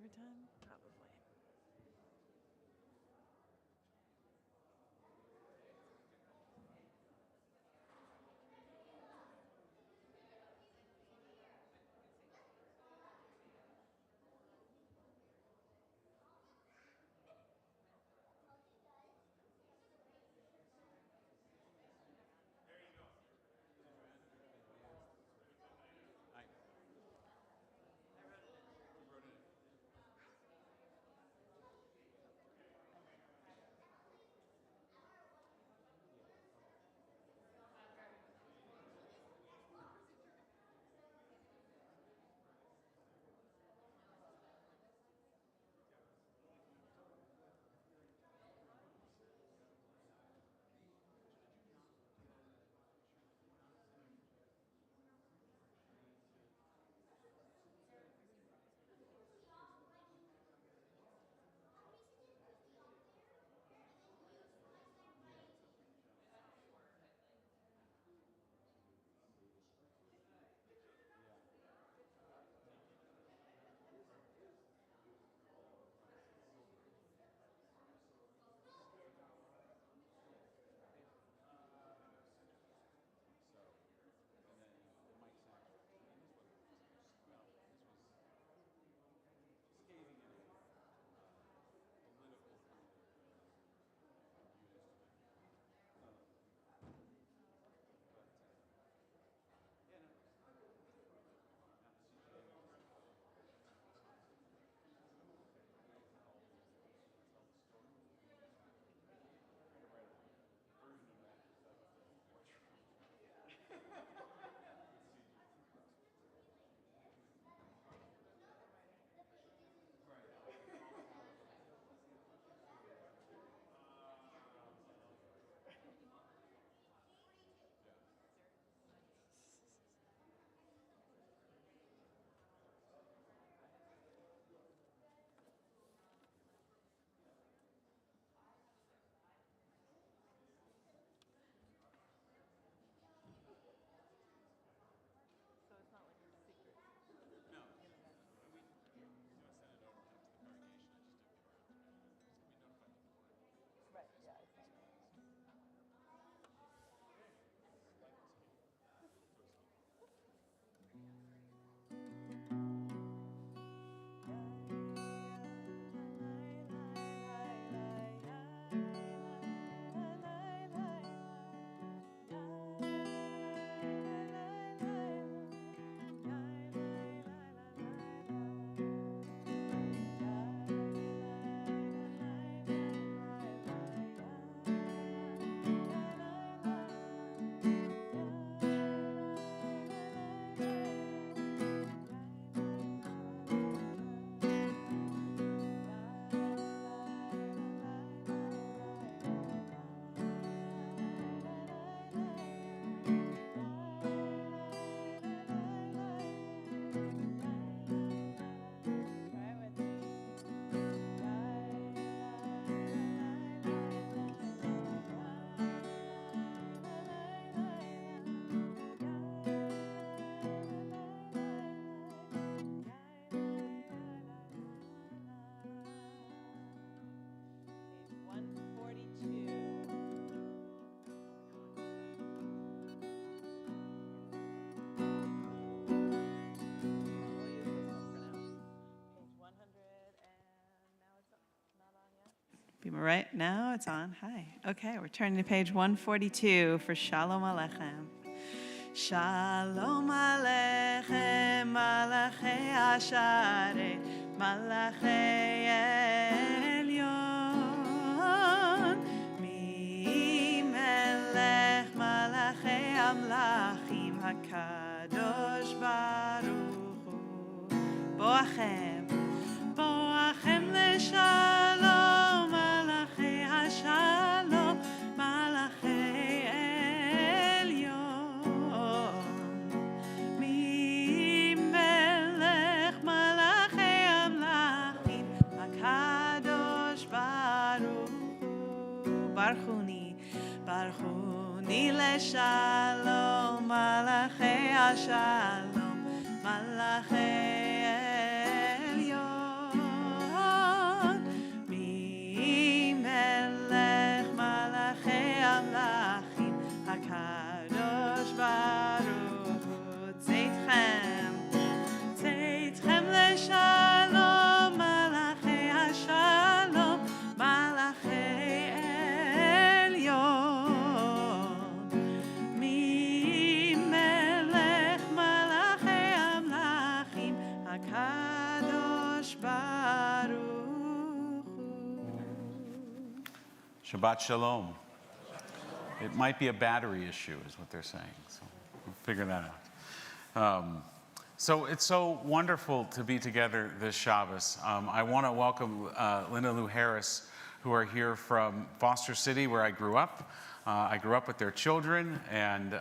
overtime? Probably. So it's not like it's a secret. No. We send it over to the congregation. I just didn't get around to it. We notified the board. Right, yeah, I saw that. Right now it's on. Hi. Okay, we're turning to page 142 for Shalom Aleichem. Shalom Aleichem, Malachei Asharei, Malachei Elyon. Mi Melech Malachei Amlachim HaKadosh Baruch Hu. Boachem, Boachem LeShalom. Shalom, Malachei Elyon, Mi Melech Malachei Amlachim, HaKadosh Baruch Hu. Barchuni LeShalom, Malachei Shalom, Malachei Elyon. Shabbat Sholom. It might be a battery issue, is what they're saying. So we'll figure that out. So it's so wonderful to be together this Shabbos. I want to welcome Linda Lou Harris, who are here from Foster City, where I grew up. I grew up with their children, and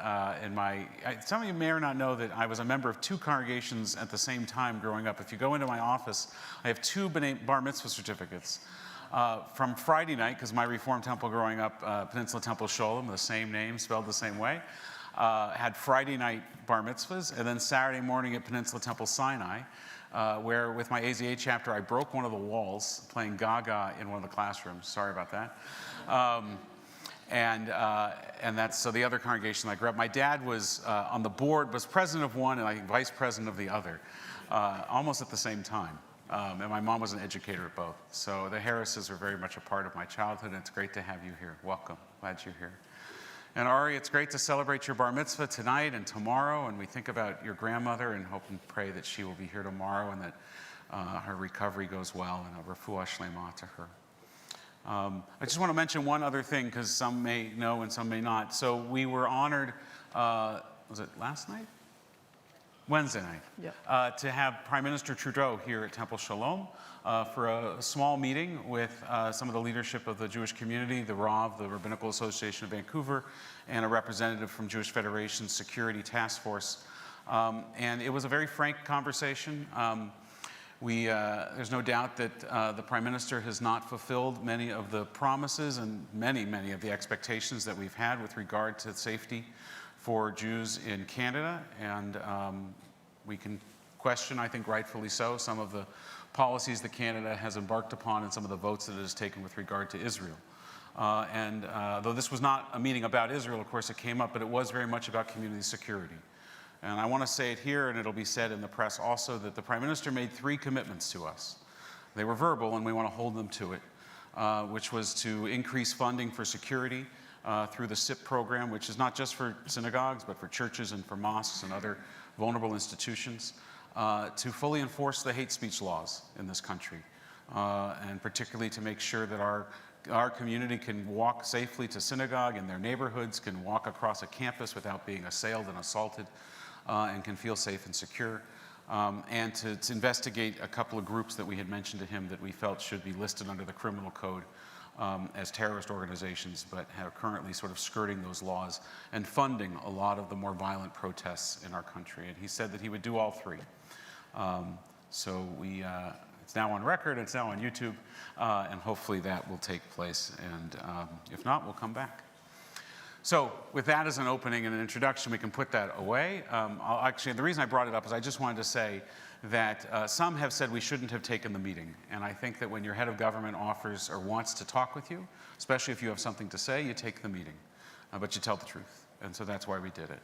some of you may or not know that I was a member of 2 congregations at the same time growing up. If you go into my office, I have 2 bar mitzvah certificates. From Friday night, because my Reformed temple growing up, Peninsula Temple Sholom, the same name, spelled the same way, had Friday night bar mitzvahs, and then Saturday morning at Peninsula Temple Sinai, where with my AZA chapter, I broke one of the walls playing Gaga in one of the classrooms. Sorry about that. And that's so the other congregation I grew up. My dad was on the board, was president of one and I think vice president of the other, almost at the same time. And my mom was an educator at both. So the Harrises are very much a part of my childhood, and it's great to have you here. Welcome. Glad you're here. And Ari, it's great to celebrate your bar mitzvah tonight and tomorrow, and we think about your grandmother and hope and pray that she will be here tomorrow and that her recovery goes well, and a refuah shlema to her. I just want to mention one other thing, because some may know and some may not. So we were honored, was it last night? Wednesday night, Yep. To have Prime Minister Trudeau here at Temple Sholom for a small meeting with some of the leadership of the Jewish community, the Rav, the Rabbinical Association of Vancouver, and a representative from Jewish Federation's Security Task Force. And it was a very frank conversation. There's no doubt that the Prime Minister has not fulfilled many of the promises and many of the expectations that we've had with regard to safety for Jews in Canada, and we can question, I think rightfully so, some of the policies that Canada has embarked upon and some of the votes that it has taken with regard to Israel. Though this was not a meeting about Israel, of course it came up, but it was very much about community security. And I want to say it here, and it'll be said in the press also, that the Prime Minister made 3 commitments to us. They were verbal, and we want to hold them to it, which was to increase funding for security, through the SIP program, which is not just for synagogues, but for churches and for mosques and other vulnerable institutions, to fully enforce the hate speech laws in this country, and particularly to make sure that our community can walk safely to synagogue in their neighborhoods, can walk across a campus without being assailed and assaulted, and can feel safe and secure, and to investigate a couple of groups that we had mentioned to him that we felt should be listed under the criminal code as terrorist organizations, but are currently sort of skirting those laws and funding a lot of the more violent protests in our country. And he said that he would do all 3. So it's now on record, it's now on YouTube, and hopefully that will take place. And if not, we'll come back. So with that as an opening and an introduction, we can put that away. Actually, the reason I brought it up is I just wanted to say that some have said we shouldn't have taken the meeting. And I think that when your head of government offers or wants to talk with you, especially if you have something to say, you take the meeting. But you tell the truth. And so that's why we did it.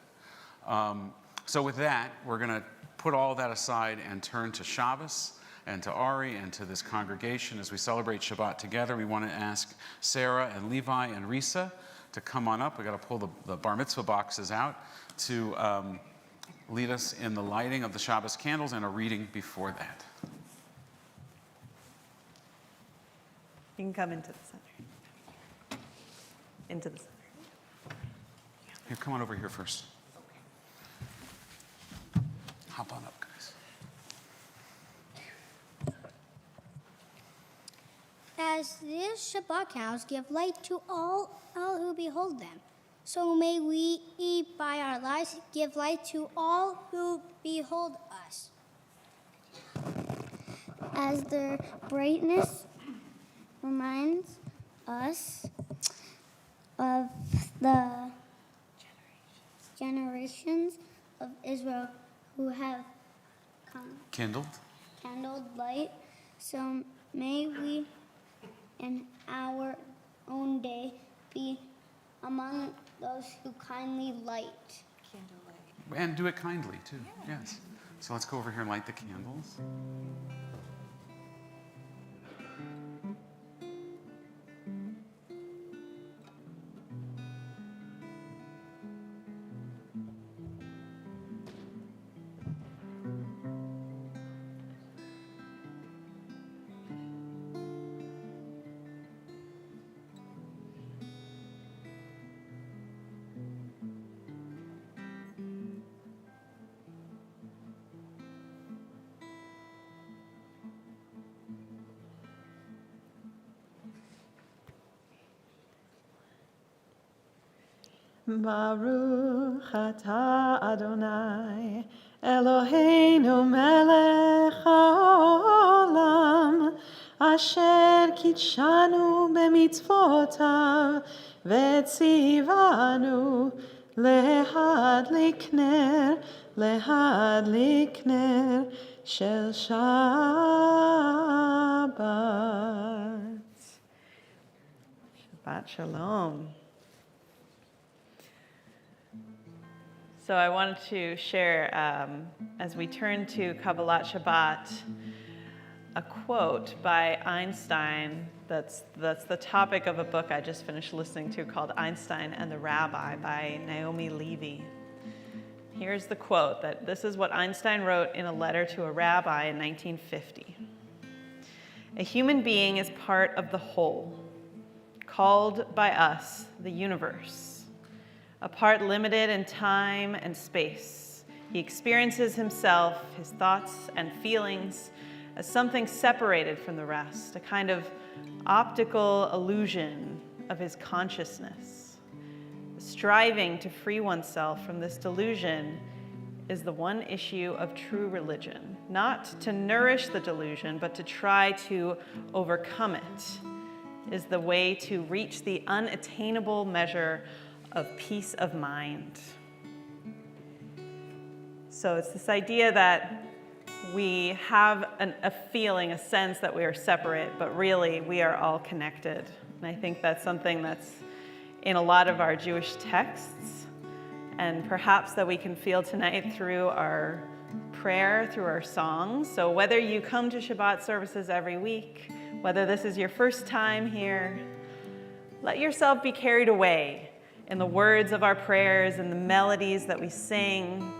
So with that, we're going to put all that aside and turn to Shabbos and to Ari and to this congregation. As we celebrate Shabbat together, we want to ask Sarah and Levi and Risa to come on up. We've got to pull the bar mitzvah boxes out to lead us in the lighting of the Shabbos candles and a reading before that. You can come into the center. Into the center. Here, come on over here first. Hop on up, guys. As these Shabbat candles give light to all who behold them, so may we, by our lives, give light to all who behold us. As their brightness reminds us of the generations of Israel who have kindled light, so may we in our own day be among those who kindly light. And do it kindly, too. Yes. So let's go over here and light the candles. Baruch atah Adonai, Eloheinu melech haolam, asher kitshanu b'mitzvotav, v'tzivanu להדליק נר של שבת. Shabbat Shalom. So I wanted to share, as we turn to Kabbalat Shabbat, a quote by Einstein that's the topic of a book I just finished listening to called Einstein and the Rabbi by Naomi Levy. Here's the quote, that this is what Einstein wrote in a letter to a rabbi in 1950. A human being is part of the whole, called by us the universe. A part limited in time and space. He experiences himself, his thoughts and feelings, as something separated from the rest, a kind of optical illusion of his consciousness. Striving to free oneself from this delusion is the one issue of true religion. Not to nourish the delusion, but to try to overcome it is the way to reach the unattainable measure of peace of mind. So it's this idea that we have a feeling, a sense that we are separate, but really we are all connected. And I think that's something that's in a lot of our Jewish texts, and perhaps that we can feel tonight through our prayer, through our songs. So whether you come to Shabbat services every week, whether this is your first time here, let yourself be carried away in the words of our prayers and the melodies that we sing.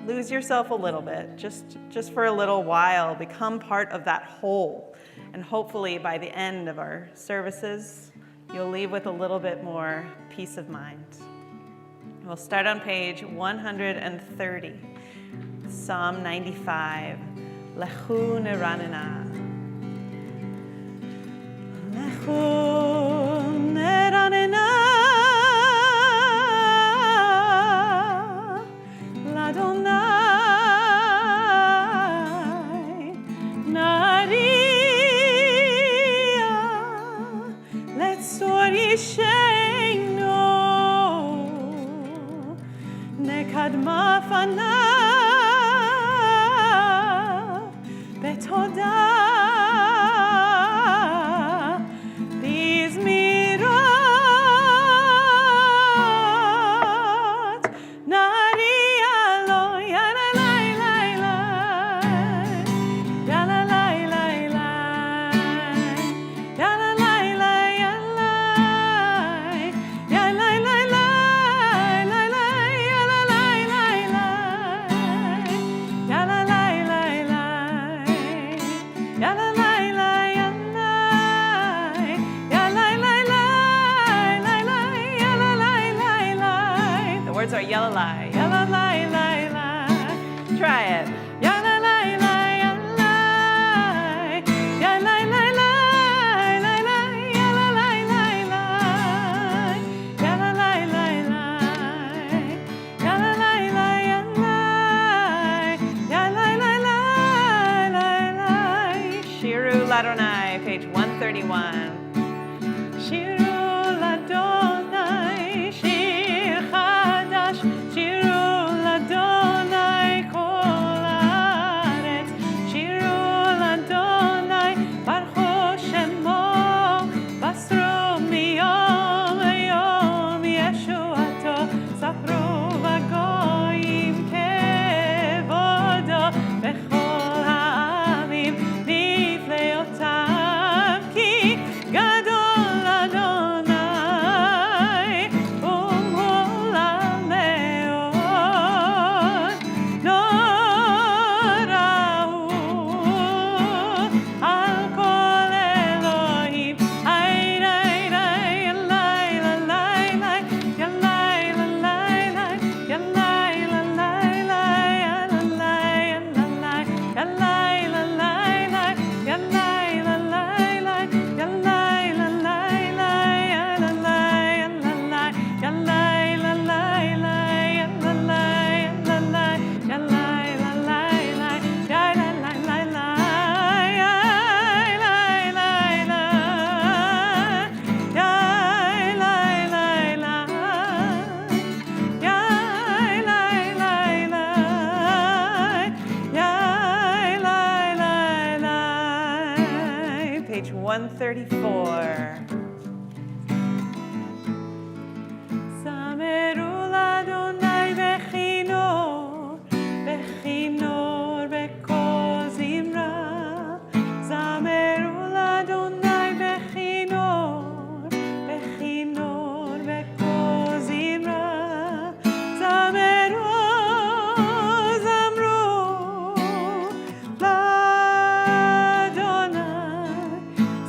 Lose yourself a little bit, just for a little while. Become part of that whole. And hopefully by the end of our services, you'll leave with a little bit more peace of mind. We'll start on page 130, Psalm 95. Lechu neranena. Lechu neranena. L'Adonai Naria Letzor Yisheinu Nekadma Fanav Betodah Bizmirot Naria Lo Yalalai Lai Lai Yalalai Lai Lai Yalalai Lai Yalai Yalai Lai Lai Lai Lai Yalalai Lai Lai Yalalai Lai Lai Yalalai Lai Yalai Yalai Lai Lai Lai Lai Yalalai Lai Lai. The words are yalalai, yalalai Lai Lai. Try it. Yalalai Lai Yalai Yalai Lai Lai Lai Lai Yalalai Lai Lai Yalalai Lai Lai Yalalai Lai Yalai Yalai Lai Lai Lai Lai. Shiru Ladonai, page 131. Shiru Ladonai, Shir Chadash, Shiru 34. Zameru l'Adonai bechinor, bechinor b'kol zimra. Zameru l'Adonai bechinor, bechinor b'kol zimra. Zameru, zamru l'Adonai.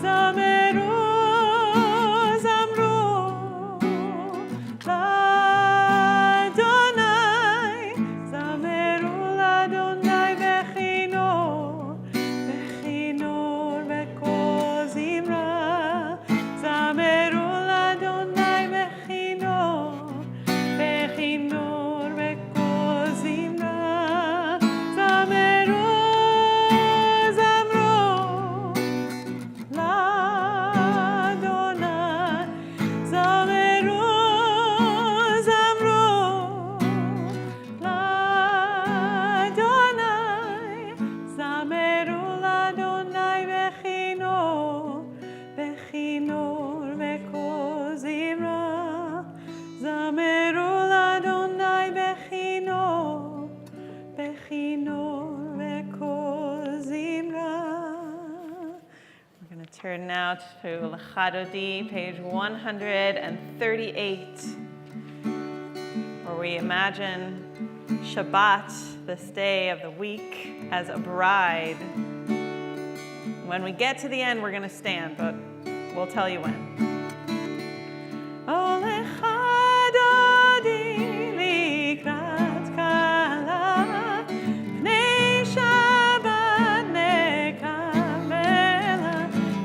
Zameru, zamru l'Adonai. Zameru l'Adonai bechinor, bechinor b'kol zimra. Zameru l'Adonai bechinor, bechinor b'kol zimra. Zameru, zamru l'Adonai. Zameru, zamru l'Adonai. Zameru l'Adonai bechinor, bechinor b'kol zimra. Zameru l'Adonai bechinor, bechinor b'kol zimra. We're going to turn now to L'Chadodi, page 138, where we imagine Shabbat, this day of the week, as a bride. When we get to the end, we're going to stand, but we'll tell you when. Oh, L'Chadodi likrat kala, pnei Shabbat nekabela.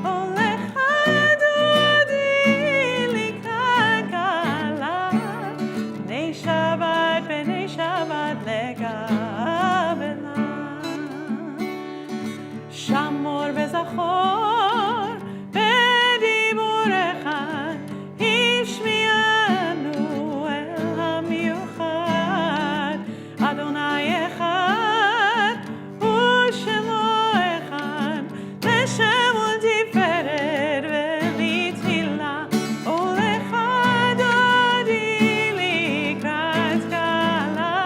Oh, L'Chadodi likrat kala, pnei Shabbat nekabela. Shamor וזכור בדיבור אחד, השמיענו אל המיוחד. אדוני אחד ושמו אחד, לשם ולתפארת ולתהילה. ולך דודי לקראת כלה,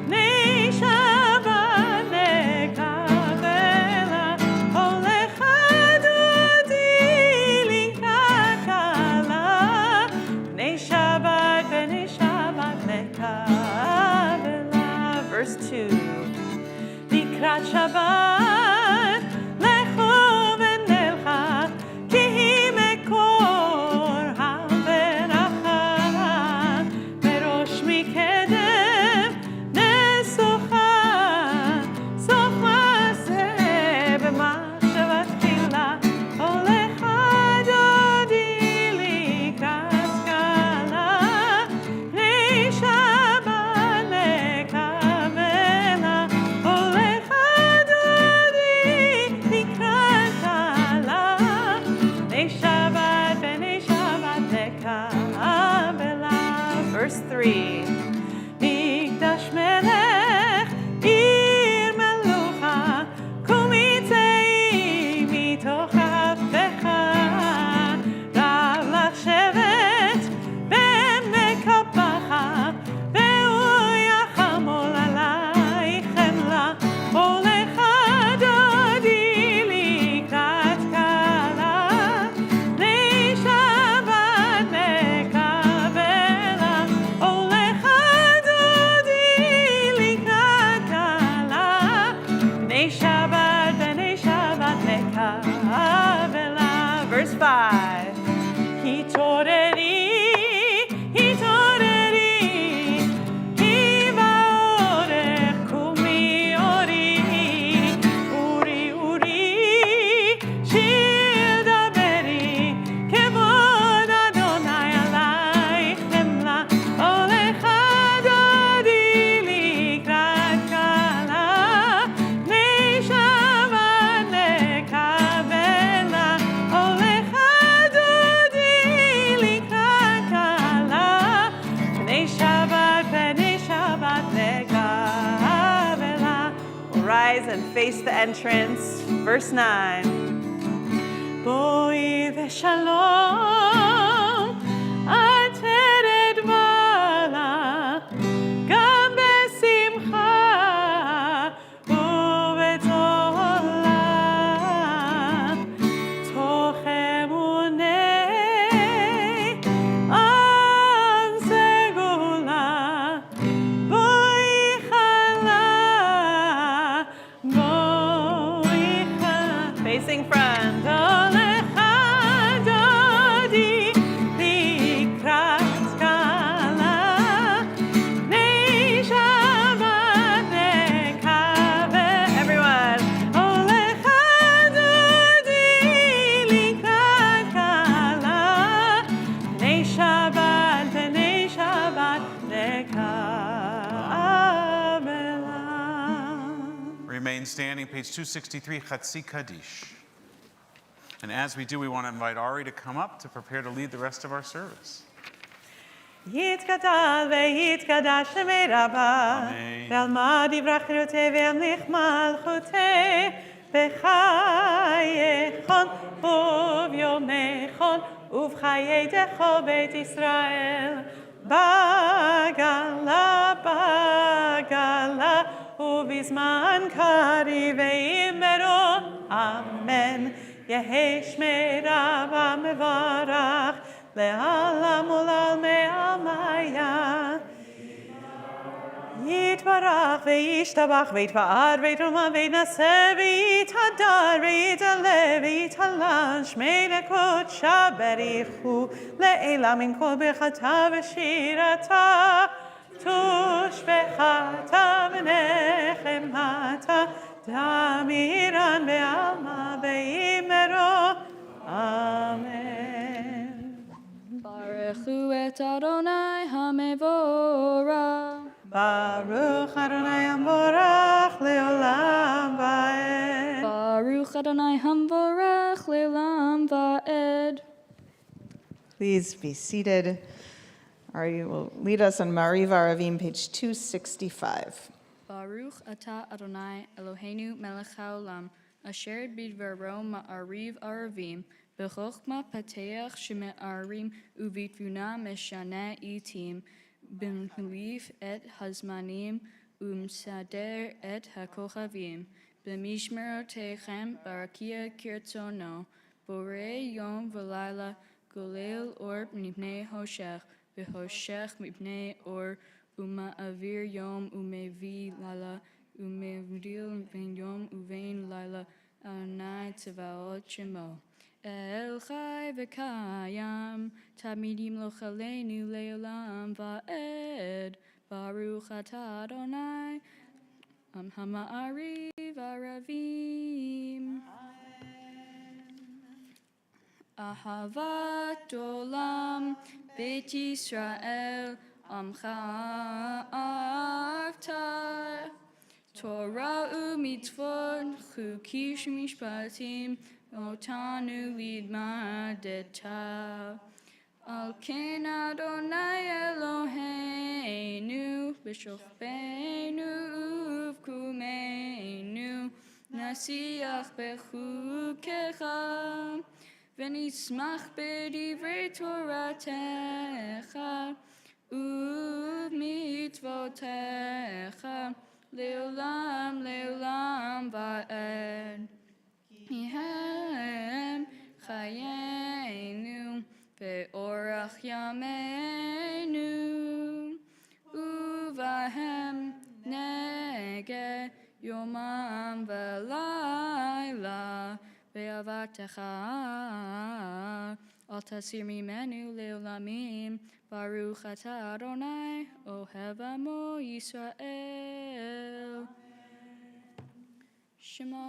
פני שבת נקבלה. ולך דודי לקראת כלה, פני שבת נקבלה. Verse 2. לקראת שבת לכו ונלכה, כי היא מקור הברכה. מראש מקדם נסוכה, סוף מעשה במחשבה תחילה. הולך דודי לקראת כלה, פני שבת נקבלה. הולך דודי לקראת כלה, פני שבת נקבלה. Verse 3. מקדש מלך, עיר מלוכה, קומי צאי מתוך אפיך. רב לך שבט במקפחה, והוא יחמול עלייך חמלה. הולך דודי לקראת כלה, פני שבת נקבלה. הולך דודי לקראת כלה, פני שבת נקבלה. Verse 5. התעוררי, התעוררי, כי באורך קומי אורי. אורי, אורי, שיר דברי, כבוד אדוני עלייך חמלה. הולך דודי לקראת כלה, פני שבת נקבלה. הולך דודי לקראת כלה, פני שבת נקבלה. We'll rise and face the entrance. Verse 9. בואי בשלום, עטרת מעלה, גם בשמחה ובתהילה, תוך אמוני עם סגולה, בואי חלה, בואי חלה. Facing front, הולך דודי לקראת כלה, בני שבת נקווה. Everyone, הולך דודי לקראת כלה, בני שבת נקווה. Remain standing, page 263, Chatzi Kaddish. And as we do, we want to invite Ari to come up to prepare to lead the rest of our service. יתגדל ויתקדש למירבה, אמן. ועלמא יברח חירותי וימליך מלכותי, בחייכון וביומכון ובחיי כל בית ישראל, בגלה בגלה ובזמן קריב ואמרו אמן. יהי שמי רבה מברך לעולם ולעלמי עלמיה. יתברך וישתבח ויתפאר ויתרומם ויתנשא ויתהדר ויתעלה ויתהלל שמי לקודשה בריחו לעילה מן כל ברכתה ושירתה תושבחתה ונחמתה דמירן בעלמא באמרו אמן. ברכו את אדוני המבורך. ברוך אדוני המבורך לעולם ועד. ברוך אדוני המבורך לעולם ועד. Please be seated. Ari will lead us on Mariv Aravim, page 265. Baruch atah Adonai Eloheinu melech haolam, asher bidvaro ma'ariv aravim, b'chokhmah pateach sheme'arim uvitvuna meshana itim, b'mhlif et hazmanim umsader et hakochavim, b'mishmerotechem barakia kirtzono, borei yom v'layla golel or mipnei hoshech, v'hoshech mipnei or Uma'avir yom umevi lala umevdil vein yom uvein lala Adonai tzavaot shemo El chai v'kayam tamidim lochaleinu leolam va'ed Baruch atah Adonai hama'ariv aravim Ahavat olam Beit Yisrael Amcha avta Torah u'mitzvot chukim mishpatim otanu lidmadeta Al ken Adonai Eloheinu b'shofbeinu uvkumeinu nasiach bechukecha v'nismach b'divrei Toratecha U'mitzvotecha leolam leolam va'ed Yihem chayenu ve'orach yameinu Uvahem neged yomam ve'layla ve'avatecha Al tasir mimenu leolamim Baruch atah Adonai, Ohev Amo Yisrael. Shema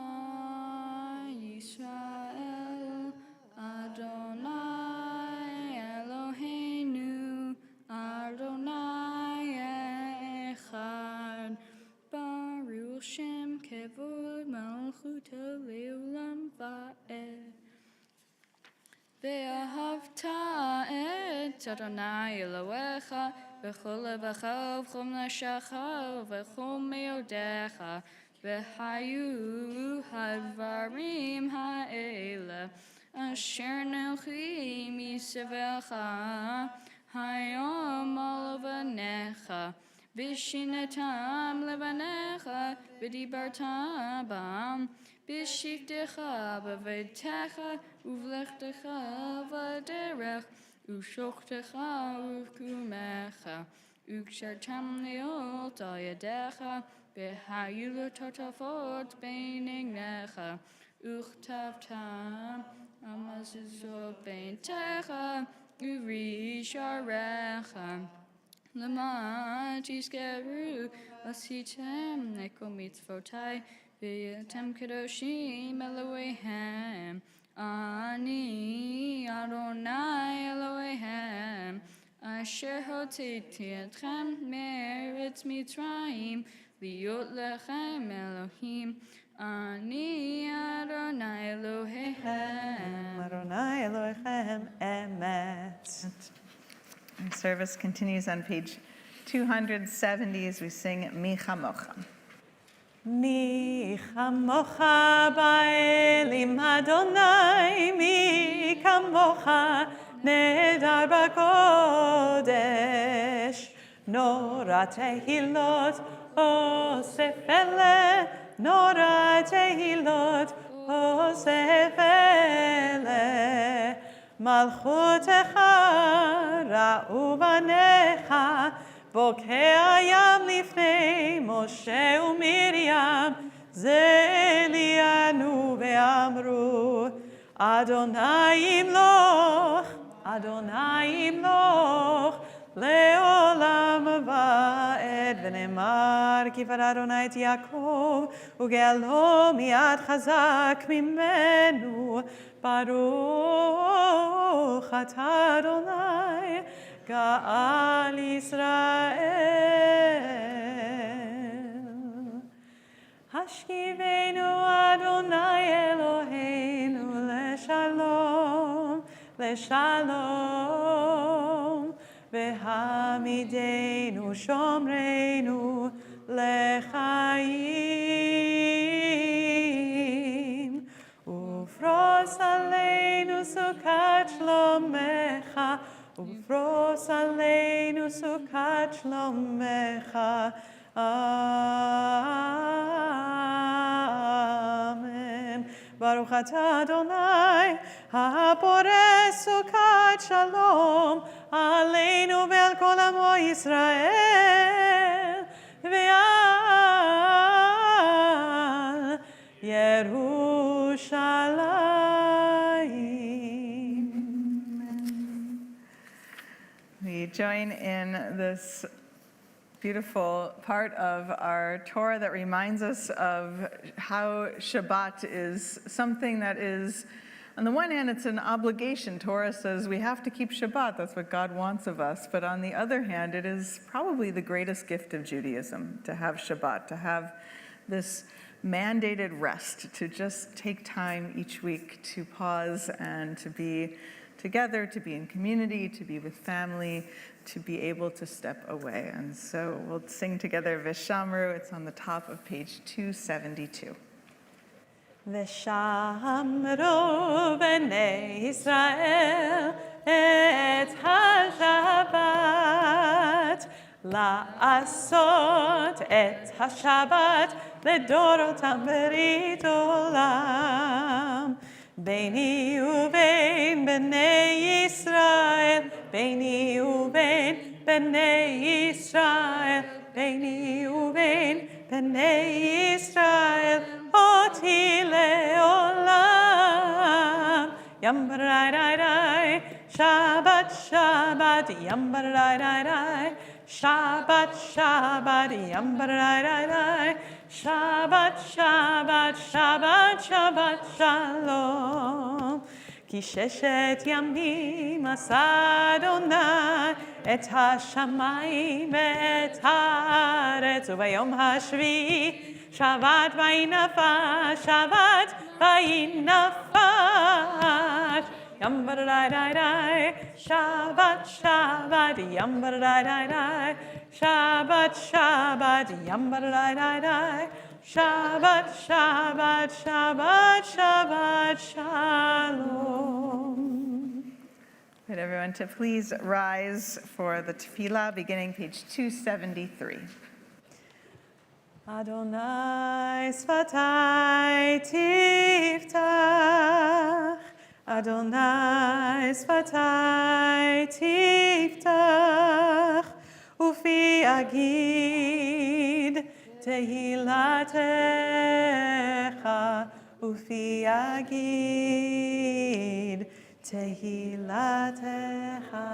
Yisrael, Adonai Eloheinu, Adonai Echad. Baruch Shem Kevod Malchuto Leolam Va'ed. Ve'ahavta et Adonai Elohecha v'chol levacha v'chol nafshecha v'chol meodecha v'hayu hadvarim ha'ele Asher Nochi Misavecha Hayom Olavanecha Vishinatam Levanecha Vidibarta Bam Bishiftecha Bavetecha Uvlechtecha Vaderech Ushoktecha Uvkumecha Ukshartam Leot Ayadecha Behayula Totafot Beinignecha Uchtavtam Amazizo Beintecha Urisharecha Lama Tiskeru Asitem Neko Mitzvotai Viyatem Kedoshim Elohehem Ani Adonai Elohehem Asher Hoteti Etchem Meretz Mitzrayim Liot Lechem Elohim Ani Adonai Elohehem Adonai Elohim Emet. And service continues on page 270 as we sing Mi Chamocha. Mi Chamocha Ba'elim Adonai, Mi Chamocha Nedar B'Kodesh, Nora Tehilot Osef Ele, Nora Tehilot Osef Ele, Malchutecha Ra'u Banecha, Bokei Hayam Lifnei Moshe uMiriam, Ze lianu ve'amru, Adonai Imloch, Adonai Imloch, Le'olam va'ed, V'nemar Kifar Adonai et Yaakov, Uge'alo mi'ad chazak mimenu, Baruch atah Adonai, Ga'al Yisrael. Hashkivenu Adonai Eloheinu leShalom, leShalom, V'hamidenu Shomreinu leChaim, Ufros aleinu Sukat Shlomecha, Ufros aleinu Sukat Shlomecha. Amen. Baruch atah Adonai, ha'poreh sukat shalom, aleinu ve'al kol amo Yisrael, ve'al Yerushalayim. We join in this beautiful part of our Torah that reminds us of how Shabbat is something that is, on the one hand, it's an obligation. Torah says we have to keep Shabbat. That's what God wants of us. But on the other hand, it is probably the greatest gift of Judaism to have Shabbat, to have this mandated rest, to just take time each week to pause and to be together, to be in community, to be with family, to be able to step away. And so we'll sing together Veshamru. It's on the top of page 272. Veshamru b'nei Yisrael et ha-Shabbat, la'asot et ha-Shabbat ledorotam berit olam. Beini uvein b'nei Yisrael, Beini uvein b'nei Yisrael, Beini uvein b'nei Yisrael, oti le'olam. Yam b'rai, Shabbat, Shabbat, yam b'rai, Shabbat, Shabbat, yam b'rai, Shabbat, Shabbat, Shabbat, Shabbat, Shalom. Ki sheshet yamim asa Adonai et hashamayim et haaretz, ubayom hashvi'i Shabbat vayinafat, Shabbat vayinafat. Yam b'rai, Shabbat, Shabbat, yam b'rai, Shabbat, Shabbat, yam b'rai, Shabbat, Shabbat, Shabbat, Shabbat, Shalom. Would everyone to please rise for the tefillah, beginning page 273. Adonai sfatai tiftach, Adonai sfatai tiftach, ufi agid tehilatecha, ufi agid tehilatecha.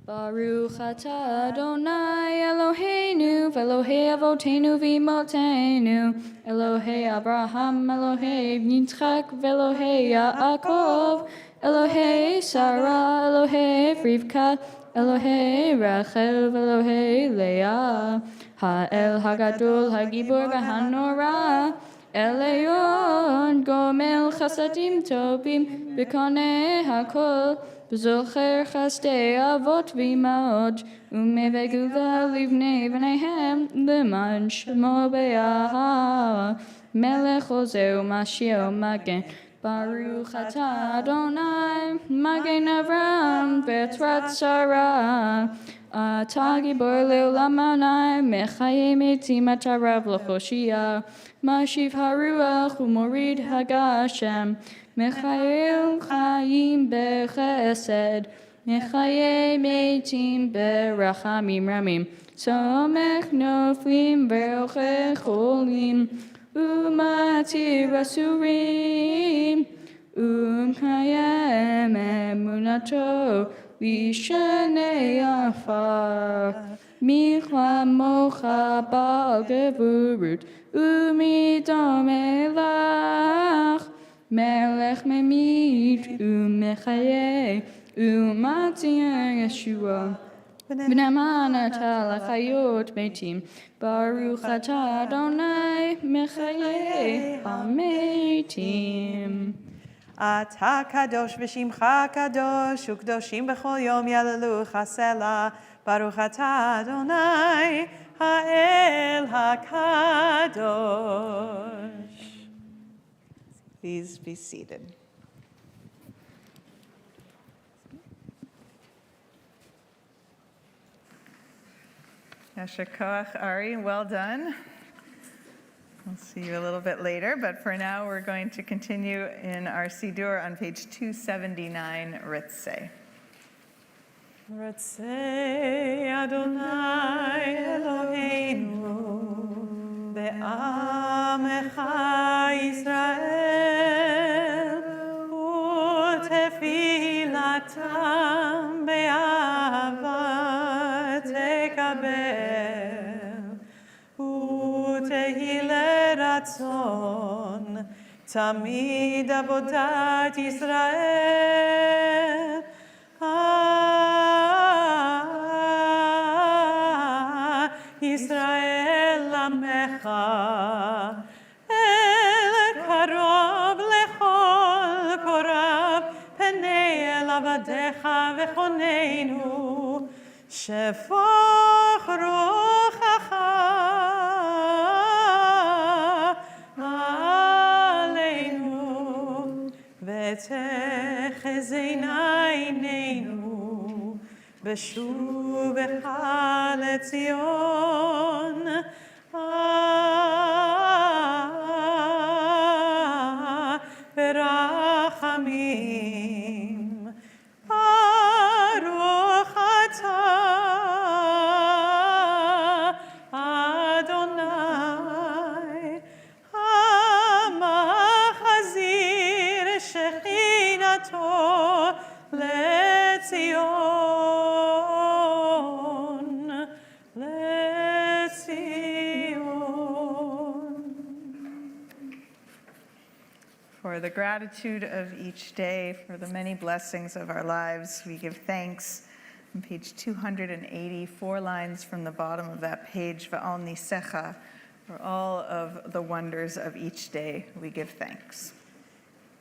Baruch atah Adonai Eloheinu v'Elohei Avotenu v'Imotenu Elohei Abraham Elohei Yitzchak v'Elohei Yaakov Elohei Sarah Elohei Rivka Elohei Rachel v'Elohei Leah Ha'el Hagadol Hagibor v'Hanora Eleyon Gomel Chasadim Tobim B'Konei Hakol B'zocher Chasdei Avot V'Imaot U'mevegula Livnei V'neihem L'man Shemo Be'aha Melech Ozeh U'Mashiach Magen Baruch atah Adonai Magen Avram V'Etzrat Sarah Atah Gibor Le'olam Adonai Mechayim Etzim Atarav L'Choshiyah Mashiv Haruach U'Morid Hagashem Mechayim Chayim Bechesed Mechayim Eitim Berachamim Ramim Somech Noflim Verochech Cholim Umatir Asurim Umchayim Emunato Vishanei Afar Michamocha Bal Gevurut Umidom Elach Melech Memit Umechaye Umatir Yeshua B'neman atah l'chayot metim Baruch atah Adonai Mechaye hametim. אתה קדוש ושמך קדוש, וקדושים בכל יום יללוך הסלע. ברוך אתה אדוני, האל הקדוש. Please be seated. Yasher koach, Ari, well done. We'll see you a little bit later, but for now we're going to continue in our siddur on page 279, Ritzeh. Ritzeh Adonai Eloheinu be'amecha Yisrael u'tefilatam be'ava tekabel u'tehile ratzon tamid avodat Yisrael Yisrael Amecha El Karov Lechol Korav Penei El Avadecha Vechoneinu Shefoch Rochacha Aleinu V'techezena Eineinu בשובך לציון ברחמים ברוך אתה אדוני המחזיר שכינתו לציון For the gratitude of each day, for the many blessings of our lives, we give thanks. On page 280, 4 lines from the bottom of that page, V'al nisecha, for all of the wonders of each day, we give thanks.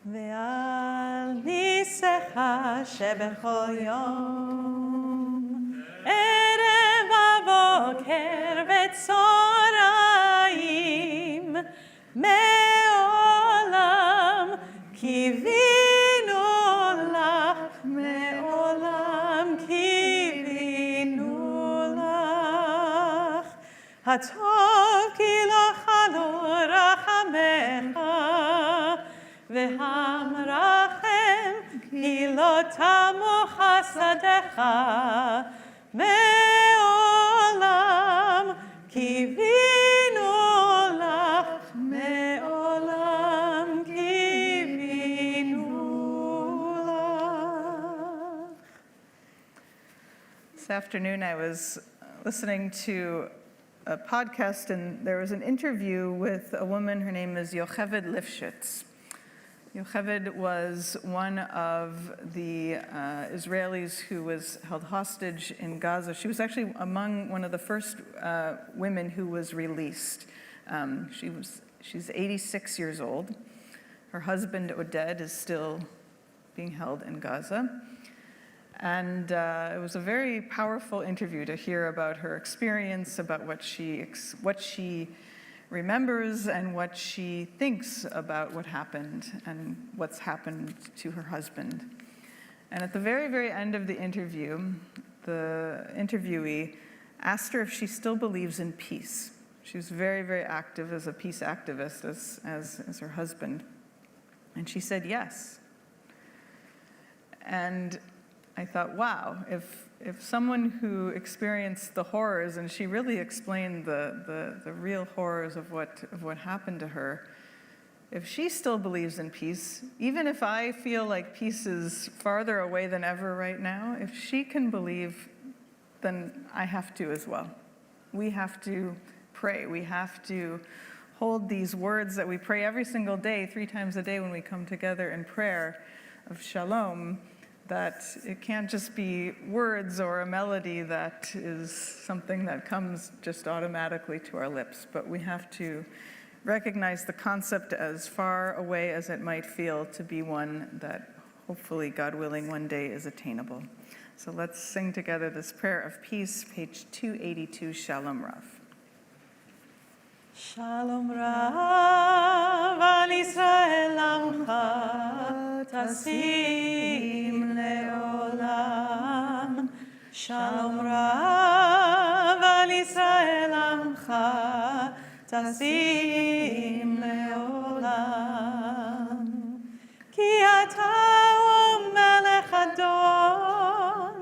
V'al nisecha shebechol yom, erev avoker v'tzoraim, מעולם קיווינו לך, מעולם קיווינו לך. הטוב כי לא חלו רחמך, והמרחם כי לא תמו חסדיך. מעולם קיווינו לך, מעולם קיווינו לך. This afternoon, I was listening to a podcast, and there was an interview with a woman. Her name is Yocheved Lifshitz. Yocheved was one of the Israelis who was held hostage in Gaza. She was actually among one of the first women who was released. She's 86 years old. Her husband, Oded, is still being held in Gaza. And it was a very powerful interview to hear about her experience, about what she remembers and what she thinks about what happened and what's happened to her husband. And at the very, very end of the interview, the interviewee asked her if she still believes in peace. She was very, very active as a peace activist, as her husband. And she said yes. And I thought, wow, if someone who experienced the horrors, and she really explained the real horrors of what happened to her, if she still believes in peace, even if I feel like peace is farther away than ever right now, if she can believe, then I have to as well. We have to pray. We have to hold these words that we pray every single day, 3 times a day when we come together in prayer of Shalom, that it can't just be words or a melody that is something that comes just automatically to our lips, but we have to recognize the concept, as far away as it might feel, to be one that hopefully, God willing, one day is attainable. So let's sing together this prayer of peace, page 282, Shalom Rav. Shalom Rav al Yisrael amcha tasim leolam. Shalom Rav al Yisrael amcha tasim leolam. Ki ata melech adon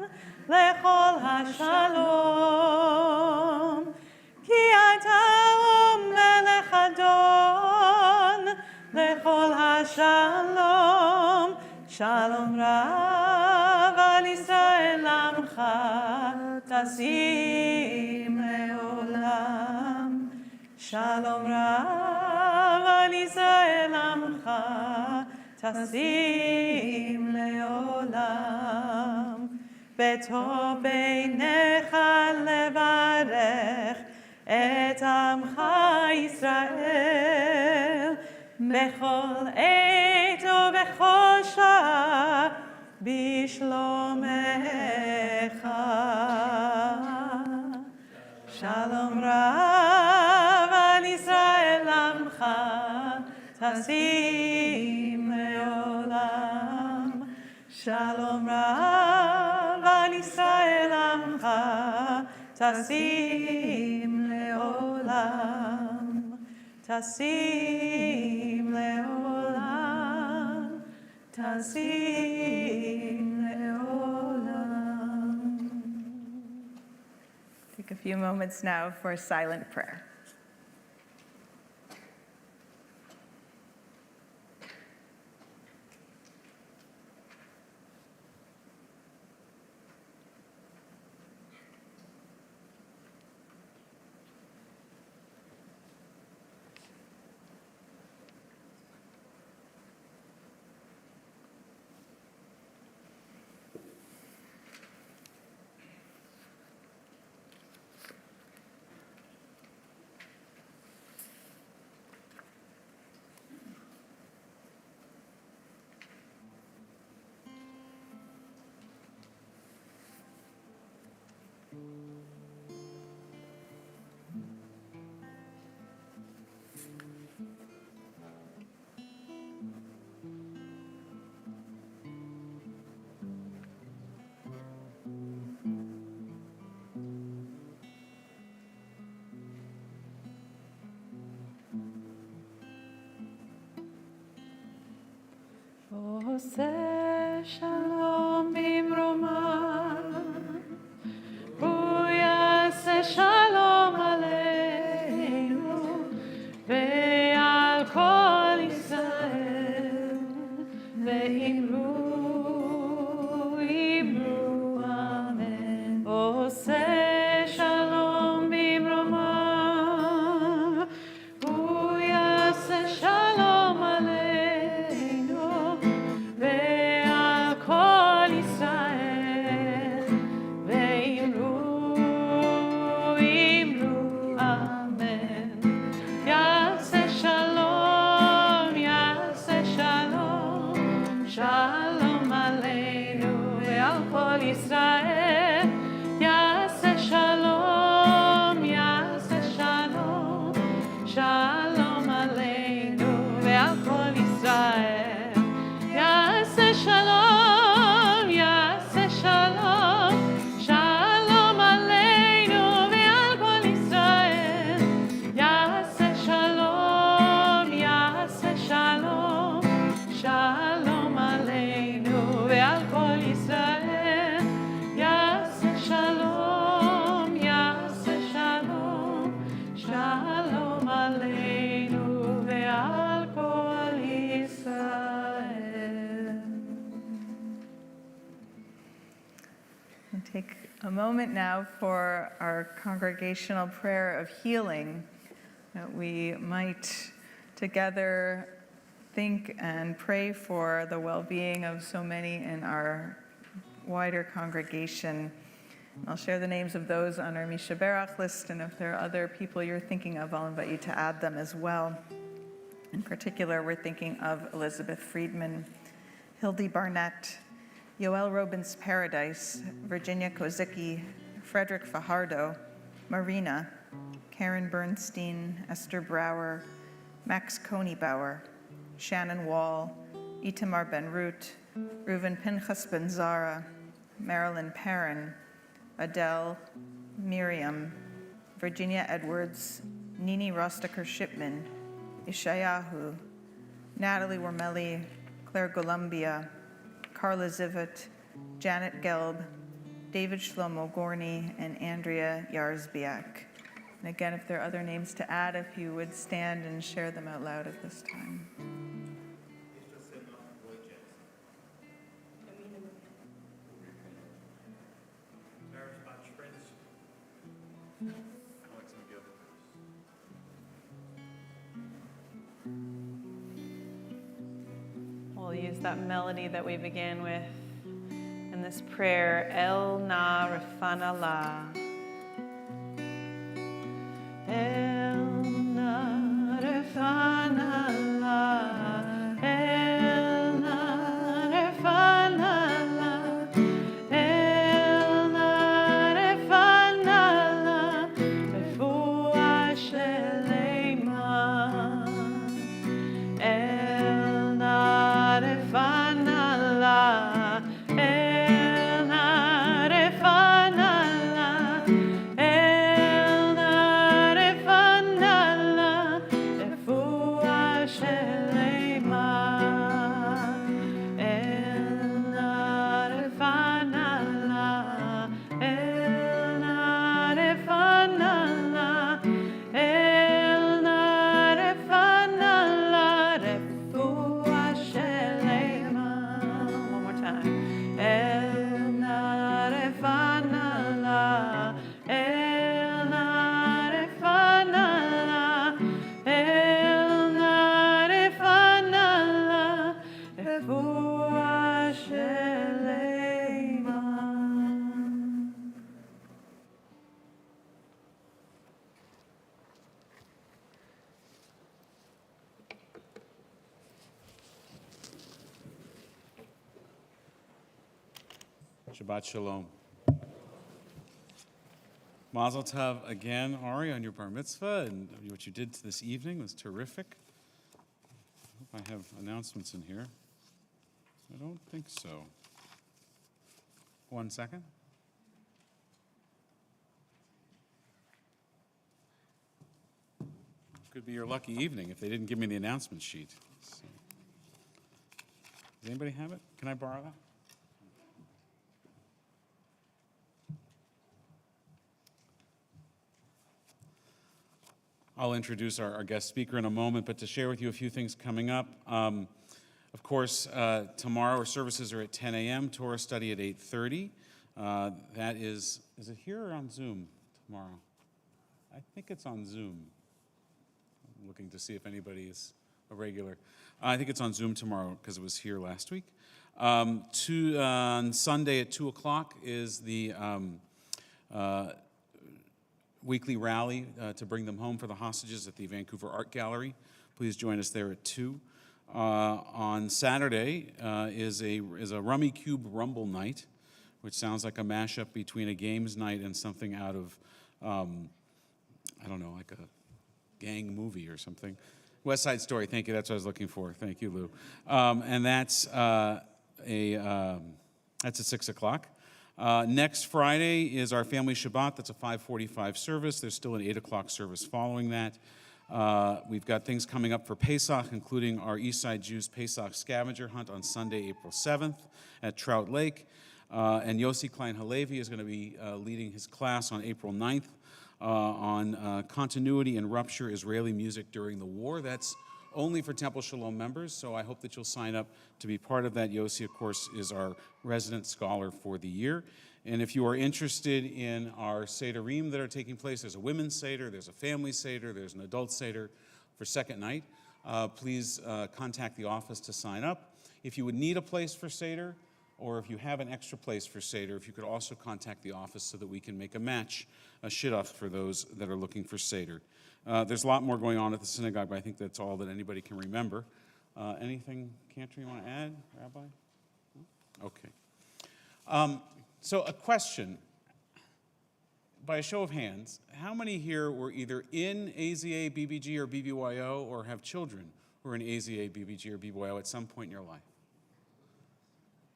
lechol hashalom. Ki ata melech adon lechol hashalom. Shalom Rav al Yisrael amcha tasim leolam. Shalom Rav al Yisrael amcha tasim leolam. Beto beinecha levarech et amcha Yisrael bechol עת ובכל שעה בשלומך. שלום רב על ישראל עמך תשים לעולם. שלום רב על ישראל עמך תשים לעולם. תשים לעולם. תשים לעולם. Take a few moments now for a silent prayer. עושה שלום במרומה, הוא יעשה שלום עלינו ועל כל ישראל, ואמרו אמן. עושה שלום במרומה, הוא יעשה שלום עלינו ועל כל ישראל, ואמרו אמן. יעשה שלום, יעשה שלום, שלום עלינו ועל כל ישראל. יעשה שלום, יעשה שלום, שלום עלינו ועל כל ישראל. יעשה שלום, יעשה שלום, שלום עלינו ועל כל ישראל. יעשה שלום, יעשה שלום, שלום עלינו ועל כל ישראל. יעשה שלום, יעשה שלום, שלום עלינו ועל כל ישראל. And take a moment now for our congregational prayer of healing, that we might together think and pray for the well-being of so many in our wider congregation. I'll share the names of those on our Misha Berach list, and if there are other people you're thinking of, I'll invite you to add them as well. In particular, we're thinking of Elizabeth Friedman, Hildy Barnett, Yoel Robin's Paradise, Virginia Kozicki, Frederick Fajardo, Marina, Karen Bernstein, Esther Brower, Max Konybauer, Shannon Wall, Itamar Ben-Root, Reuven Pinchas Ben-Zara, Marilyn Perrin, Adele, Miriam, Virginia Edwards, Nini Rostaker-Shipman, Ishayahu, Natalie Wormelli, Claire Columbia, Carla Zivet, Janet Gelb, David Shlomo Gorney, and Andrea Yarzbiak. And again, if there are other names to add, if you would stand and share them out loud at this time. We'll use that melody that we began with in this prayer, El Na Refana La. El Na Refana La, El Na Refana La, El Na Refana La, Refuah Shelema. El Na Refana La, El Na Refana La, El Na Refana La, Refuah Shelema. El Na Refana La, El Na Refana La, El Na Refana La, Refuah Shelema. One more time. El Na Refana La, El Na Refana La, El Na Refana La, Refuah Shelema. Shabbat Shalom. Mazel Tov again, Ari, on your bar mitzvah, and what you did this evening was terrific. I hope I have announcements in here. I don't think so. 1 second. Could be your lucky evening if they didn't give me the announcement sheet. So. Does anybody have it? Can I borrow that? I'll introduce our guest speaker in a moment, but to share with you a few things coming up. Of course, tomorrow our services are at 10 a.m., Torah study at 8:30. That is it here or on Zoom tomorrow? I think it's on Zoom. I'm looking to see if anybody is a regular. I think it's on Zoom tomorrow because it was here last week. On Sunday at 2 o'clock is the weekly rally to bring them home for the hostages at the Vancouver Art Gallery. Please join us there at 2. On Saturday is a Rummy Cube Rumble night, which sounds like a mashup between a games night and something out of, I don't know, like a gang movie or something. West Side Story, thank you, that's what I was looking for. Thank you, Lou. And that's at 6 o'clock. Next Friday is our family Shabbat. That's a 5:45 service. There's still an 8 o'clock service following that. We've got things coming up for Pesach, including our Eastside Jews Pesach scavenger hunt on Sunday, April 7th at Trout Lake. And Yossi Klein Halevi is going to be leading his class on April 9th on continuity and rupture Israeli music during the war. That's only for Temple Sholom members, so I hope that you'll sign up to be part of that. Yossi, of course, is our resident scholar for the year. And if you are interested in our Sederim that are taking place, there's a women's Seder, there's a family Seder, there's an adult Seder for second night. Please contact the office to sign up. If you would need a place for Seder, or if you have an extra place for Seder, if you could also contact the office so that we can make a match, a shidduch for those that are looking for Seder. There's a lot more going on at the synagogue, but I think that's all that anybody can remember. Anything, Cantor, you want to add, Rabbi? Okay. So a question, by a show of hands, how many here were either in AZA, BBG, or BBYO, or have children who are in AZA, BBG, or BBYO at some point in your life?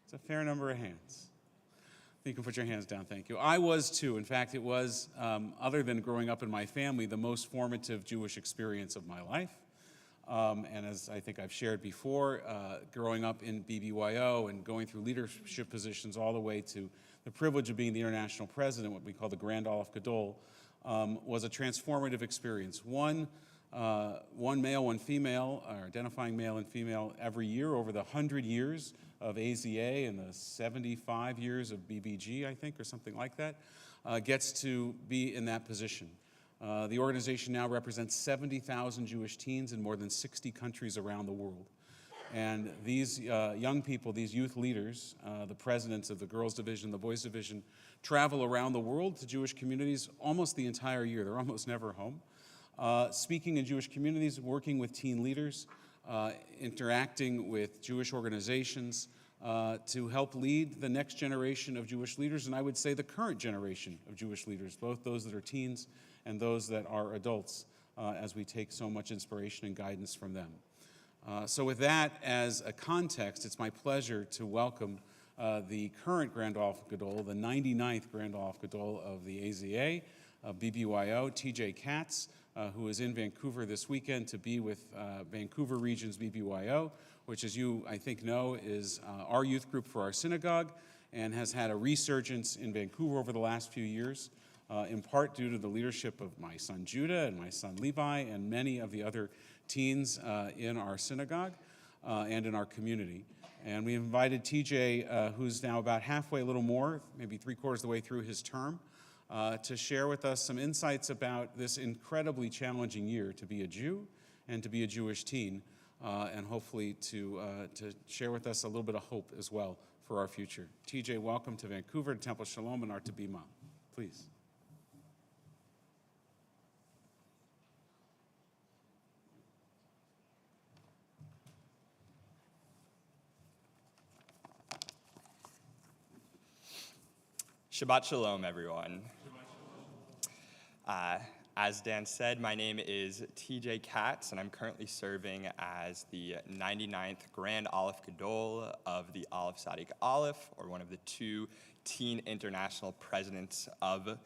It's a fair number of hands. You can put your hands down, thank you. I was too. In fact, it was, other than growing up in my family, the most formative Jewish experience of my life. And as I think I've shared before, growing up in BBYO and going through leadership positions all the way to the privilege of being the international president, what we call the Grand Aleph Gadol, was a transformative experience. One male, one female, or identifying male and female every year over the 100 years of AZA and the 75 years of BBG, I think, or something like that, gets to be in that position. The organization now represents 70,000 Jewish teens in more than 60 countries around the world. And these young people, these youth leaders, the presidents of the girls' division, the boys' division, travel around the world to Jewish communities almost the entire year. They're almost never home. Speaking in Jewish communities, working with teen leaders, interacting with Jewish organizations to help lead the next generation of Jewish leaders, and I would say the current generation of Jewish leaders, both those that are teens and those that are adults, as we take so much inspiration and guidance from them. So with that as a context, it's my pleasure to welcome the current Grand Aleph Gadol, the 99th Grand Aleph Gadol of the AZA, BBYO, TJ Katz, who is in Vancouver this weekend to be with Vancouver Region's BBYO, which, as you, I think, know, is our youth group for our synagogue and has had a resurgence in Vancouver over the last few years, in part due to the leadership of my son Judah and my son Levi and many of the other teens in our synagogue and in our community. And we invited TJ, who's now about halfway, a little more, maybe 3/4 of the way through his term, to share with us some insights about this incredibly challenging year to be a Jew and to be a Jewish teen, and hopefully to share with us a little bit of hope as well for our future. TJ, welcome to Vancouver, to Temple Shalom, and our Tabima. Please. Shabbat Shalom, everyone. As Dan said, my name is TJ Katz, and I'm currently serving as the 99th Grand Aleph Gadol of the Aleph Tzadik Aleph, or one of the 2 teen international presidents of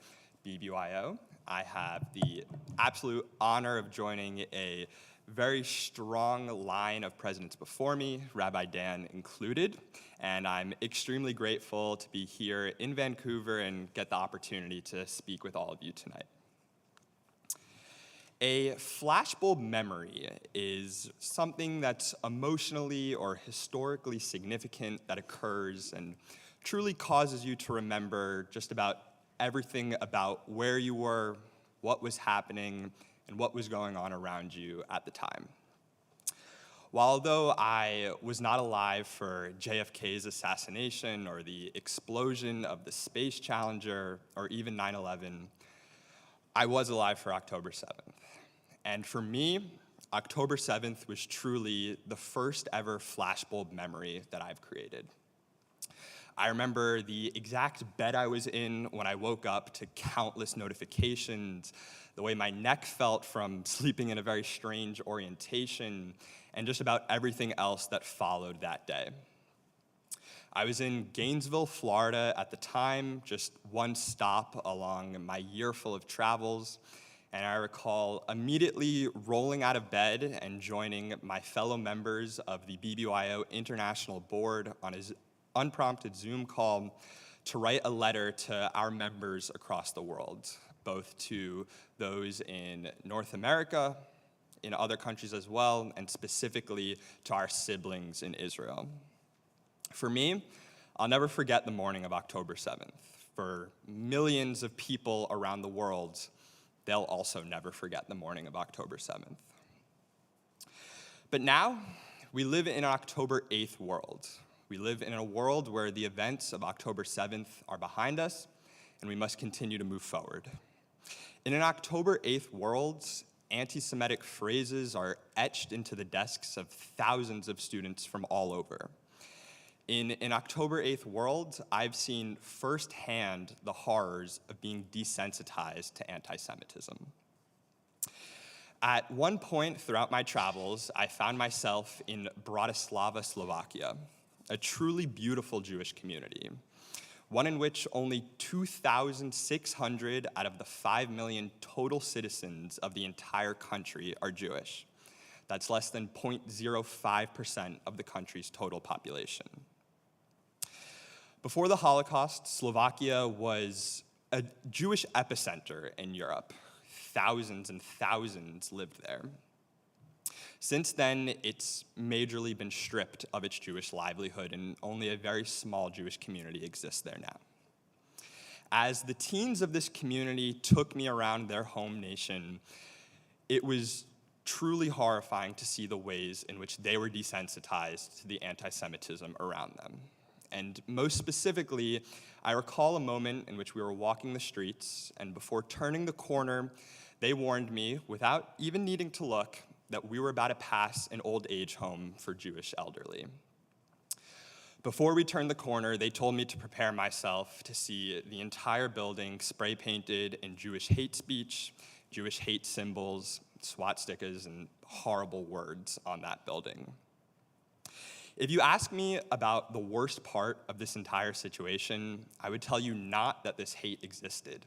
BBYO. I have the absolute honor of joining a very strong line of presidents before me, Rabbi Dan included, and I'm extremely grateful to be here in Vancouver and get the opportunity to speak with all of you tonight. A flashbulb memory is something that's emotionally or historically significant that occurs and truly causes you to remember just about everything about where you were, what was happening, and what was going on around you at the time. While although I was not alive for JFK's assassination or the explosion of the Space Challenger or even 9/11, I was alive for October 7th. And for me, October 7th was truly the first ever flashbulb memory that I've created. I remember the exact bed I was in when I woke up to countless notifications, the way my neck felt from sleeping in a very strange orientation, and just about everything else that followed that day. I was in Gainesville, Florida at the time, just one stop along my year full of travels, and I recall immediately rolling out of bed and joining my fellow members of the BBYO International Board on his unprompted Zoom call to write a letter to our members across the world, both to those in North America, in other countries as well, and specifically to our siblings in Israel. For me, I'll never forget the morning of October 7th. For millions of people around the world, they'll also never forget the morning of October 7th. But now, we live in an October 8th world. We live in a world where the events of October 7th are behind us, and we must continue to move forward. In an October 8th world, anti-Semitic phrases are etched into the desks of thousands of students from all over. In an October 8th world, I've seen firsthand the horrors of being desensitized to anti-Semitism. At one point throughout my travels, I found myself in Bratislava, Slovakia, a truly beautiful Jewish community, one in which only 2,600 out of the 5 million total citizens of the entire country are Jewish. That's less than 0.05% of the country's total population. Before the Holocaust, Slovakia was a Jewish epicenter in Europe. Thousands and thousands lived there. Since then, it's majorly been stripped of its Jewish livelihood, and only a very small Jewish community exists there now. As the teens of this community took me around their home nation, it was truly horrifying to see the ways in which they were desensitized to the anti-Semitism around them. And most specifically, I recall a moment in which we were walking the streets, and before turning the corner, they warned me, without even needing to look, that we were about to pass an old age home for Jewish elderly. Before we turned the corner, they told me to prepare myself to see the entire building spray painted in Jewish hate speech, Jewish hate symbols, swastikas, and horrible words on that building. If you ask me about the worst part of this entire situation, I would tell you not that this hate existed.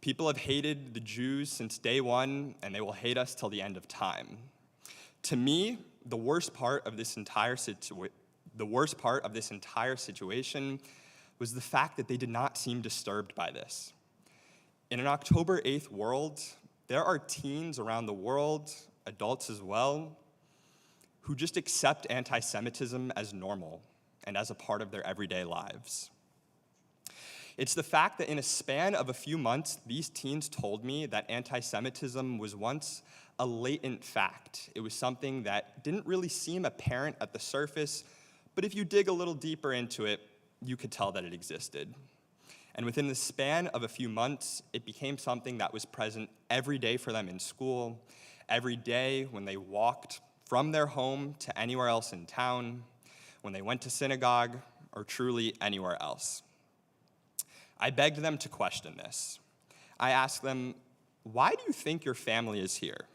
People have hated the Jews since day one, and they will hate us till the end of time. To me, the worst part of this entire situation was the fact that they did not seem disturbed by this. In an October 8th world, there are teens around the world, adults as well, who just accept anti-Semitism as normal and as a part of their everyday lives. It's the fact that in a span of a few months, these teens told me that anti-Semitism was once a latent fact. It was something that didn't really seem apparent at the surface, but if you dig a little deeper into it, you could tell that it existed. And within the span of a few months, it became something that was present every day for them in school, every day when they walked from their home to anywhere else in town, when they went to synagogue, or truly anywhere else. I begged them to question this. I asked them, why do you think your family is here?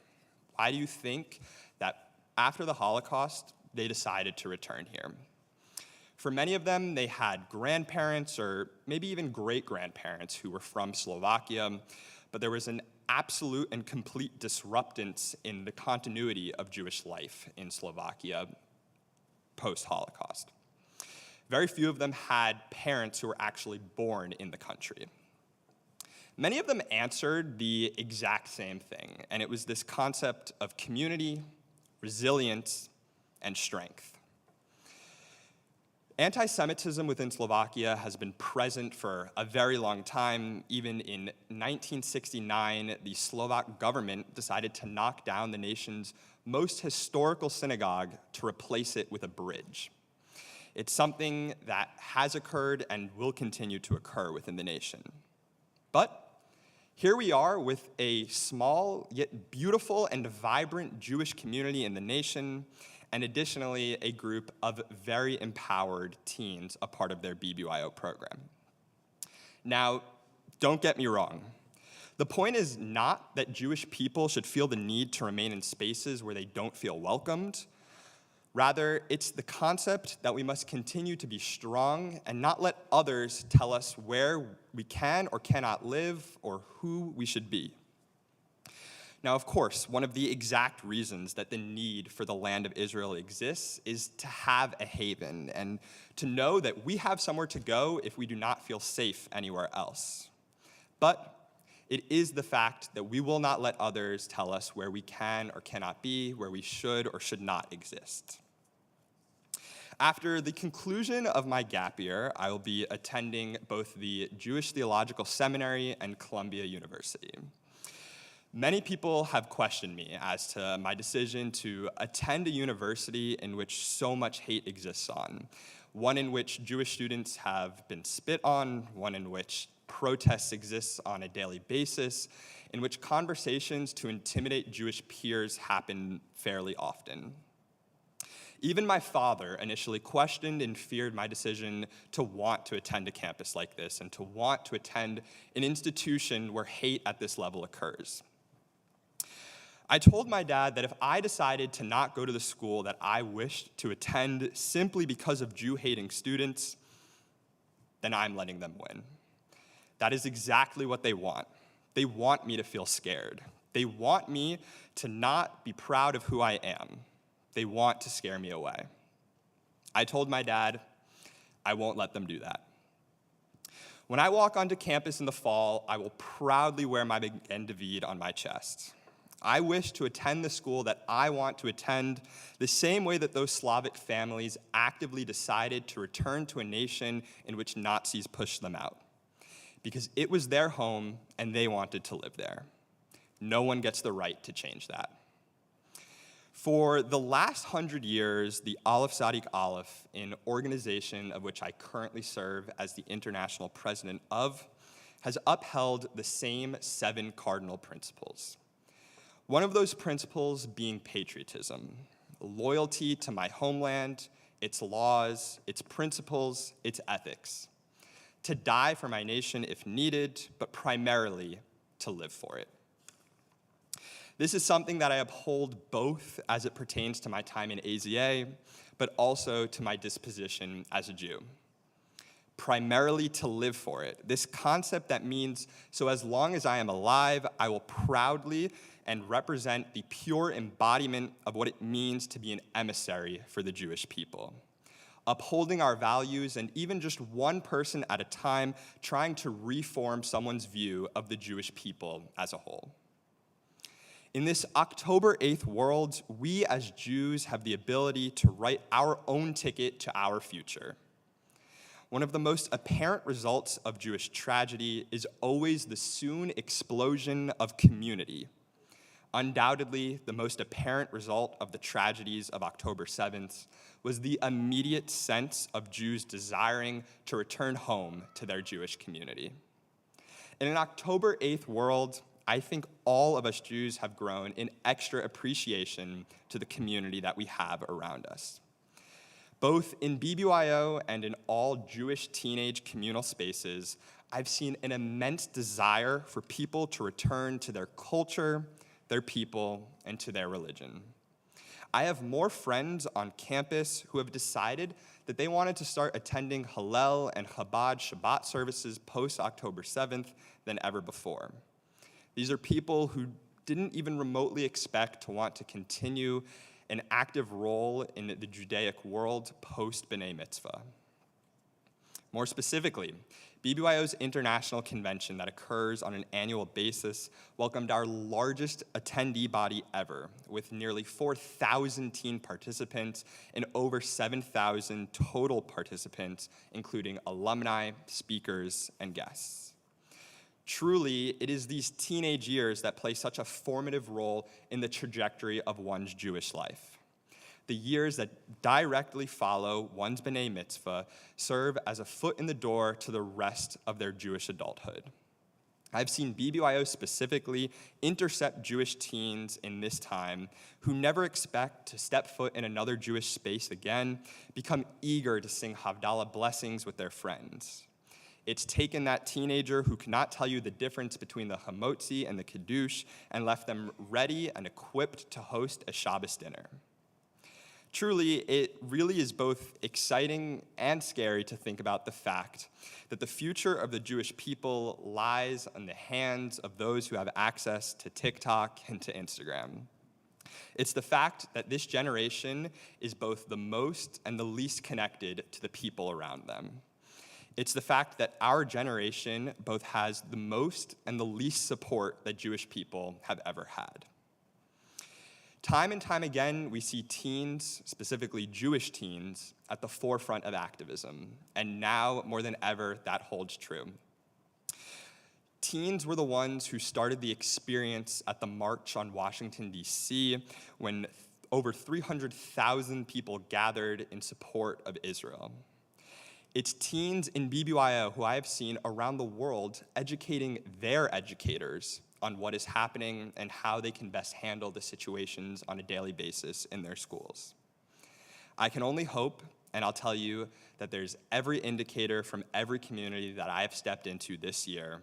Why do you think that after the Holocaust, they decided to return here? For many of them, they had grandparents or maybe even great-grandparents who were from Slovakia, but there was an absolute and complete disruptance in the continuity of Jewish life in Slovakia post-Holocaust. Very few of them had parents who were actually born in the country. Many of them answered the exact same thing, and it was this concept of community, resilience, and strength. Anti-Semitism within Slovakia has been present for a very long time. Even in 1969, the Slovak government decided to knock down the nation's most historical synagogue to replace it with a bridge. It's something that has occurred and will continue to occur within the nation. But here we are with a small yet beautiful and vibrant Jewish community in the nation, and additionally, a group of very empowered teens, a part of their BBYO program. Now, don't get me wrong. The point is not that Jewish people should feel the need to remain in spaces where they don't feel welcomed. Rather, it's the concept that we must continue to be strong and not let others tell us where we can or cannot live or who we should be. Now, of course, one of the exact reasons that the need for the land of Israel exists is to have a haven and to know that we have somewhere to go if we do not feel safe anywhere else. But it is the fact that we will not let others tell us where we can or cannot be, where we should or should not exist. After the conclusion of my gap year, I will be attending both the Jewish Theological Seminary and Columbia University. Many people have questioned me as to my decision to attend a university in which so much hate exists on, one in which Jewish students have been spit on, one in which protests exist on a daily basis, in which conversations to intimidate Jewish peers happen fairly often. Even my father initially questioned and feared my decision to want to attend a campus like this and to want to attend an institution where hate at this level occurs. I told my dad that if I decided to not go to the school that I wished to attend simply because of Jew-hating students, then I'm letting them win. That is exactly what they want. They want me to feel scared. They want me to not be proud of who I am. They want to scare me away. I told my dad, I won't let them do that. When I walk onto campus in the fall, I will proudly wear my Magen David on my chest. I wish to attend the school that I want to attend the same way that those Slavic families actively decided to return to a nation in which Nazis pushed them out, because it was their home and they wanted to live there. No one gets the right to change that. For the last 100 years, the Aleph Tzadik Aleph, an organization of which I currently serve as the international president of, has upheld the same 7 cardinal principles. One of those principles being patriotism, loyalty to my homeland, its laws, its principles, its ethics. To die for my nation if needed, but primarily to live for it. This is something that I uphold both as it pertains to my time in AZA, but also to my disposition as a Jew. Primarily to live for it. This concept that means, so as long as I am alive, I will proudly and represent the pure embodiment of what it means to be an emissary for the Jewish people. Upholding our values, and even just one person at a time, trying to reform someone's view of the Jewish people as a whole. In this October 8th world, we as Jews have the ability to write our own ticket to our future. One of the most apparent results of Jewish tragedy is always the soon explosion of community. Undoubtedly, the most apparent result of the tragedies of October 7th was the immediate sense of Jews desiring to return home to their Jewish community. In an October 8th world, I think all of us Jews have grown in extra appreciation to the community that we have around us. Both in BBYO and in all Jewish teenage communal spaces, I've seen an immense desire for people to return to their culture, their people, and to their religion. I have more friends on campus who have decided that they wanted to start attending Hallel and Chabad Shabbat services post-October 7th than ever before. These are people who didn't even remotely expect to want to continue an active role in the Judaic world post-B'nai Mitzvah. More specifically, BBYO's international convention that occurs on an annual basis welcomed our largest attendee body ever, with nearly 4,000 teen participants and over 7,000 total participants, including alumni, speakers, and guests. Truly, it is these teenage years that play such a formative role in the trajectory of one's Jewish life. The years that directly follow one's B'nai Mitzvah serve as a foot in the door to the rest of their Jewish adulthood. I've seen BBYO specifically intercept Jewish teens in this time who never expect to step foot in another Jewish space again, become eager to sing Havdalah blessings with their friends. It's taken that teenager who cannot tell you the difference between the Hamotzi and the Kiddush and left them ready and equipped to host a Shabbos dinner. Truly, it really is both exciting and scary to think about the fact that the future of the Jewish people lies in the hands of those who have access to TikTok and to Instagram. It's the fact that this generation is both the most and the least connected to the people around them. It's the fact that our generation both has the most and the least support that Jewish people have ever had. Time and time again, we see teens, specifically Jewish teens, at the forefront of activism, and now more than ever, that holds true. Teens were the ones who started the experience at the March on Washington, D.C., when over 300,000 people gathered in support of Israel. It's teens in BBYO who I have seen around the world educating their educators on what is happening and how they can best handle the situations on a daily basis in their schools. I can only hope, and I'll tell you, that there's every indicator from every community that I have stepped into this year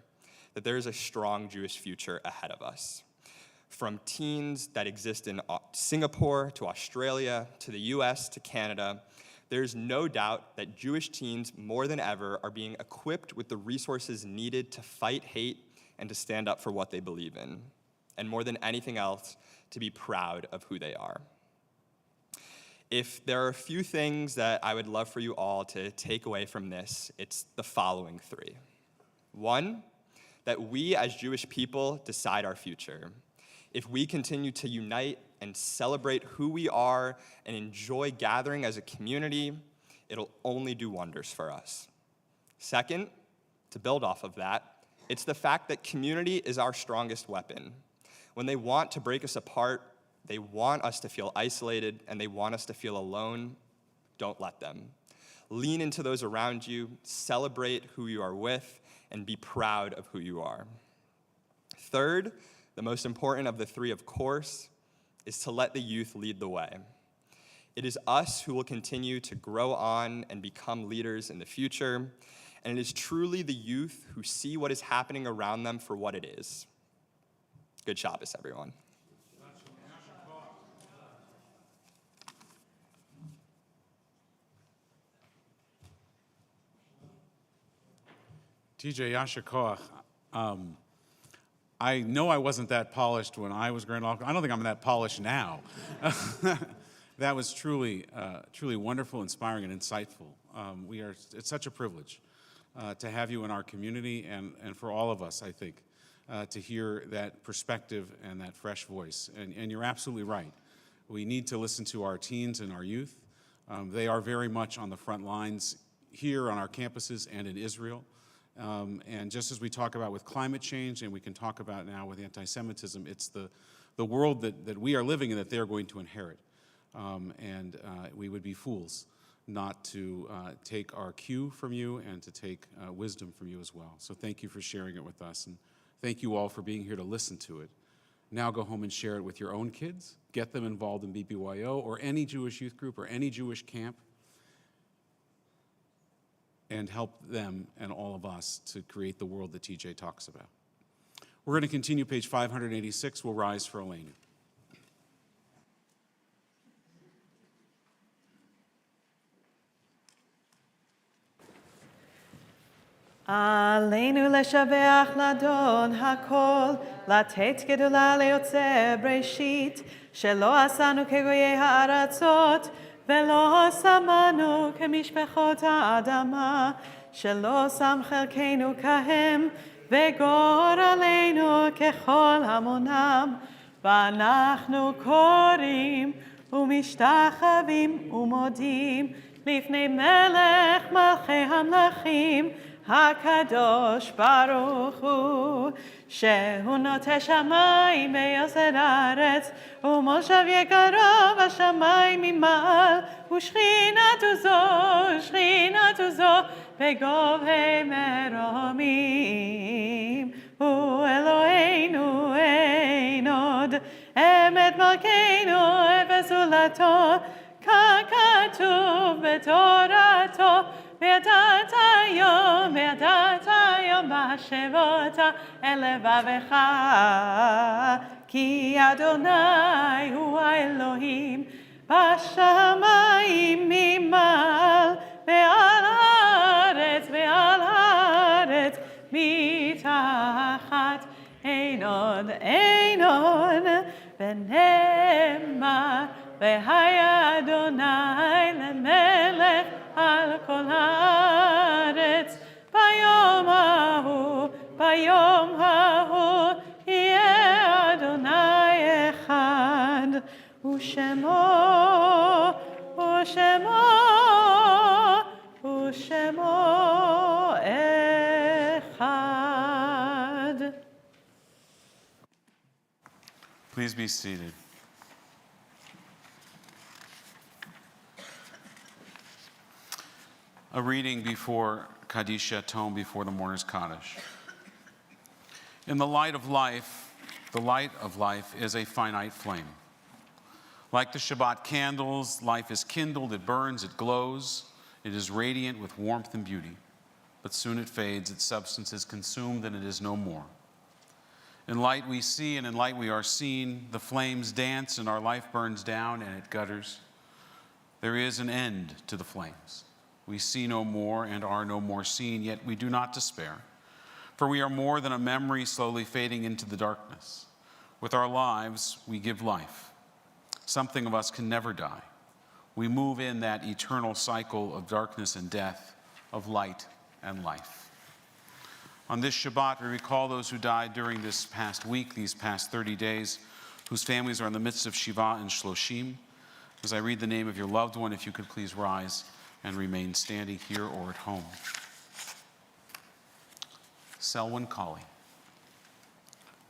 that there is a strong Jewish future ahead of us. From teens that exist in Singapore to Australia to the US to Canada, there's no doubt that Jewish teens more than ever are being equipped with the resources needed to fight hate and to stand up for what they believe in, and more than anything else, to be proud of who they are. If there are a few things that I would love for you all to take away from this, it's the following three. One, that we as Jewish people decide our future. If we continue to unite and celebrate who we are and enjoy gathering as a community, it'll only do wonders for us. Second, to build off of that, it's the fact that community is our strongest weapon. When they want to break us apart, they want us to feel isolated, and they want us to feel alone, don't let them. Lean into those around you, celebrate who you are with, and be proud of who you are. Third, the most important of the three, of course, is to let the youth lead the way. It is us who will continue to grow on and become leaders in the future, and it is truly the youth who see what is happening around them for what it is. Good Shabbos, everyone. TJ Yasher Koach, I know I wasn't that polished when I was Grand Alcalde. I don't think I'm that polished now. That was truly wonderful, inspiring, and insightful. It's such a privilege to have you in our community, and for all of us, I think, to hear that perspective and that fresh voice. And you're absolutely right. We need to listen to our teens and our youth. They are very much on the front lines here on our campuses and in Israel. And just as we talk about with climate change, and we can talk about now with anti-Semitism, it's the world that we are living in that they're going to inherit. And we would be fools not to take our cue from you and to take wisdom from you as well. So thank you for sharing it with us, and thank you all for being here to listen to it. Now go home and share it with your own kids. Get them involved in BBYO or any Jewish youth group or any Jewish camp, and help them and all of us to create the world that TJ talks about. We're going to continue page 586. We'll rise for Elaine. עלינו לשבח לאדון הכל, לתת גדולה ליוצא בראשית, שלא עשנו כגויי הארצות, ולא שמנו כמשפחות האדמה, שלא שם חלקנו כהם, וגורלנו ככל המונם. ואנחנו קוראים ומשתחווים ומודים לפני מלך מלכי המלכים, הקדוש ברוך הוא, שהוא נוטה שמיים ויוסד הארץ, ומושב יקרו בשמיים ממעל, ושכינתו זו בגובה מרומים. הוא אלוהינו אין עוד, אמת מלכנו אפס זולתו, ככתוב בתורתו, וידעת היום בהשבות אל לבבך, כי אדוני הוא האלוהים בשמיים ממעל, ועל הארץ מתחת. אין עוד ונאמר, והיה אדוני למלך על כל הארץ. ביום ההוא יהיה אדוני אחד, ושמו אחד. Please be seated. A reading before Kaddish Tome, before the mourner's Kaddish. In the light of life is a finite flame. Like the Shabbat candles, life is kindled, it burns, it glows, it is radiant with warmth and beauty. But soon it fades, its substance is consumed, and it is no more. In light we see, and in light we are seen. The flames dance, and our life burns down, and it gutters. There is an end to the flames. We see no more and are no more seen, yet we do not despair. For we are more than a memory slowly fading into the darkness. With our lives, we give life. Something of us can never die. We move in that eternal cycle of darkness and death, of light and life. On this Shabbat, we recall those who died during this past week, these past 30 days, whose families are in the midst of Shiva and Shloshim. As I read the name of your loved one, if you could please rise and remain standing here or at home. Selwyn Colley,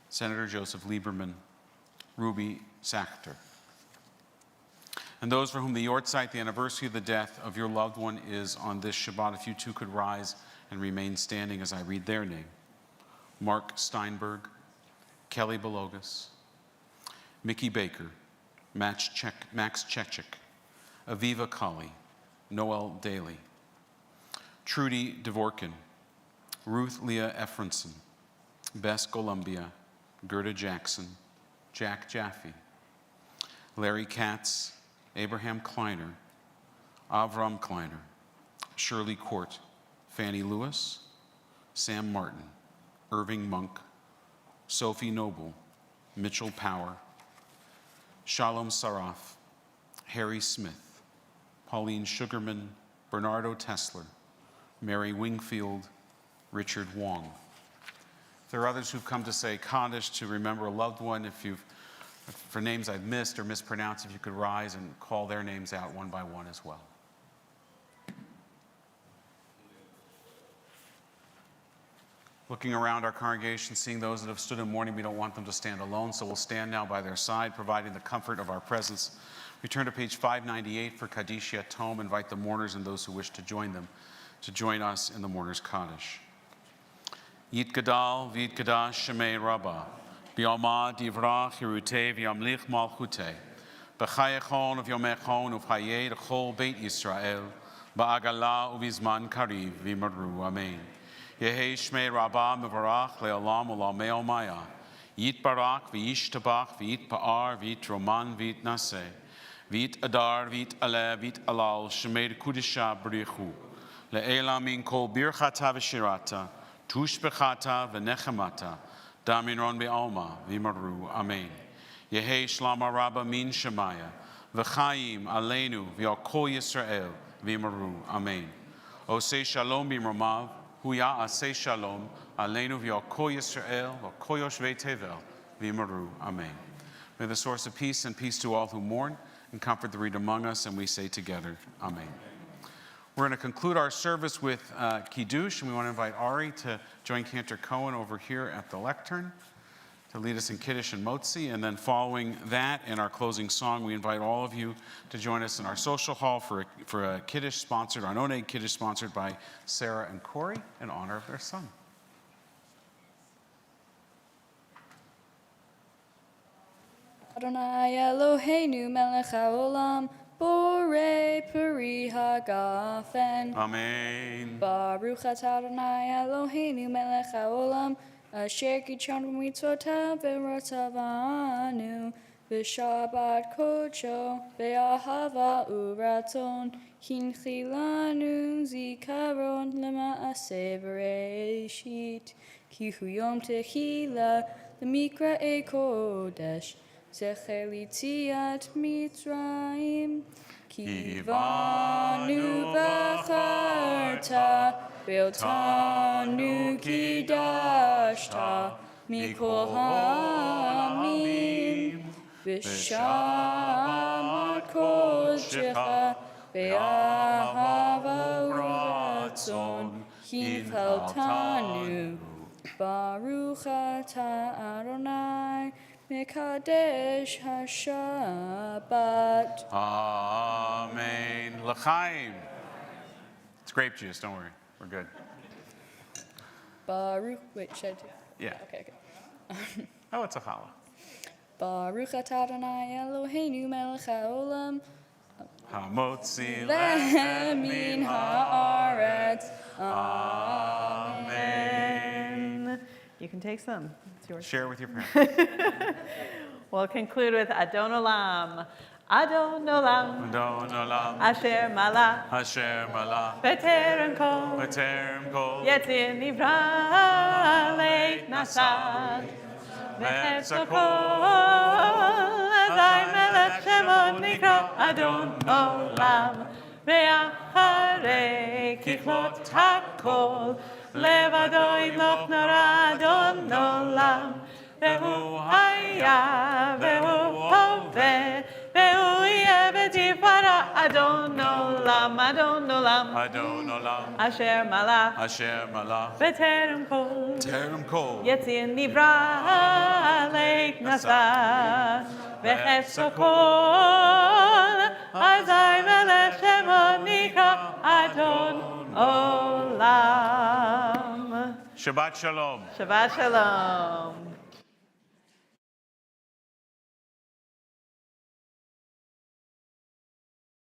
Senator Joseph Lieberman, Ruby Sachter. And those for whom the Yortzeit, the anniversary of the death of your loved one, is on this Shabbat, if you too could rise and remain standing as I read their name. Mark Steinberg, Kelly Belogas, Mickey Baker, Max Chechik, Aviva Colley, Noel Daly, Trudy Dvorkin, Ruth Leah Efrenson, Bess Columbia, Gerda Jackson, Jack Jaffe, Larry Katz, Abraham Kleiner, Avram Kleiner, Shirley Court, Fannie Lewis, Sam Martin, Irving Monk, Sophie Noble, Mitchell Power, Shalom Saraf, Harry Smith, Pauline Sugarman, Bernardo Tesler, Mary Wingfield, Richard Wong. If there are others who've come to say Kaddish to remember a loved one, for names I've missed or mispronounced, if you could rise and call their names out one by one as well. Looking around our congregation, seeing those that have stood in mourning, we don't want them to stand alone, so we'll stand now by their side, providing the comfort of our presence. We turn to page 598 for Kaddish Tome. Invite the mourners and those who wish to join them to join us in the mourner's Kaddish. Yitgadal v'yitgadash shemei Rabbah, b'yomah divrach yerutei v'yamlich malchutei, b'chayechon v'yomechon uv'chayei l'chol beit Yisrael, ba'agala uv'izman kariv v'yimaru. Amen. Yehi shmei Rabbah mevarach le'olam u'lamei omaya, yitbarak v'yishtabach v'yitpa'ar v'yitroman v'yitnaseh, v'yit adar v'yit aleh v'yit alal shemei kudisha b'richu, Le'ela min kol birchata v'shirata, tushbechata v'nechemata, daminron be'alma v'maru. Amen. Yehi shlama rabba min shemaya, v'chaim aleinu v'al kol Yisrael v'maru. Amen. Osei shalom b'mromav, huya asei shalom, aleinu v'al kol Yisrael, v'al kol yoshvei tevel v'maru. Amen. May the source of peace and peace to all who mourn and comfort the reed among us, and we say together, Amen. We're going to conclude our service with Kiddush, and we want to invite Ari to join Cantor Cohen over here at the lectern to lead us in Kiddush and Motzi. And then following that, in our closing song, we invite all of you to join us in our social hall for a Kiddush sponsored, our no-name Kiddush sponsored by Sarah and Corey in honor of their son. Adonai Eloheinu melech haolam, borei peri hagafen. Amen. Baruch atah Adonai Eloheinu melech haolam, asher kichanu b'mitzvotav v'rotzavanu, v'shabbat kodsho, v'ahava uratzon, hinchi lanu zikaron lema'aseh v'reishit, ki hu yom tehila, l'mikra kodesh, zecher litziat Mitzrayim, ki vanu v'charta, ve'otanu kidashta, mikol ha'amim, v'shamat kodshecha, ve'ahava uratzon, hinhaltanu, Baruch atah Adonai, Mekadesh HaShabbat. Amen. L'chaim. It's grape juice, don't worry. We're good. Baruch, wait, should I do? Yeah. Okay. Oh, it's a challah. Baruch atah Adonai Eloheinu melech haolam, Hamotzi lechem min haaretz. Amen. You can take some. It's yours. Share with your parents. We'll conclude with Adon Olam. Adon Olam. Adon olam. Asher Malach. Asher malach. B'terem kol. B'terem kol. Yetzir nivra leit nasad. V'chetz kol. Azai melech shemo nikra Adon Olam. Ve'acharei kichlot hakol. Levado imloch nora Adon Olam. Ve'hu haya ve'hu hoveh. Ve'hu yeh v'tifara Adon Olam. Adon Olam. Adon olam. Asher Malach. Asher malach. B'terem kol. B'terem kol. Yetzir nivra leit nasad. V'chetz kol. Azai melech shemo nikra Adon Olam. Shabbat shalom. Shabbat shalom.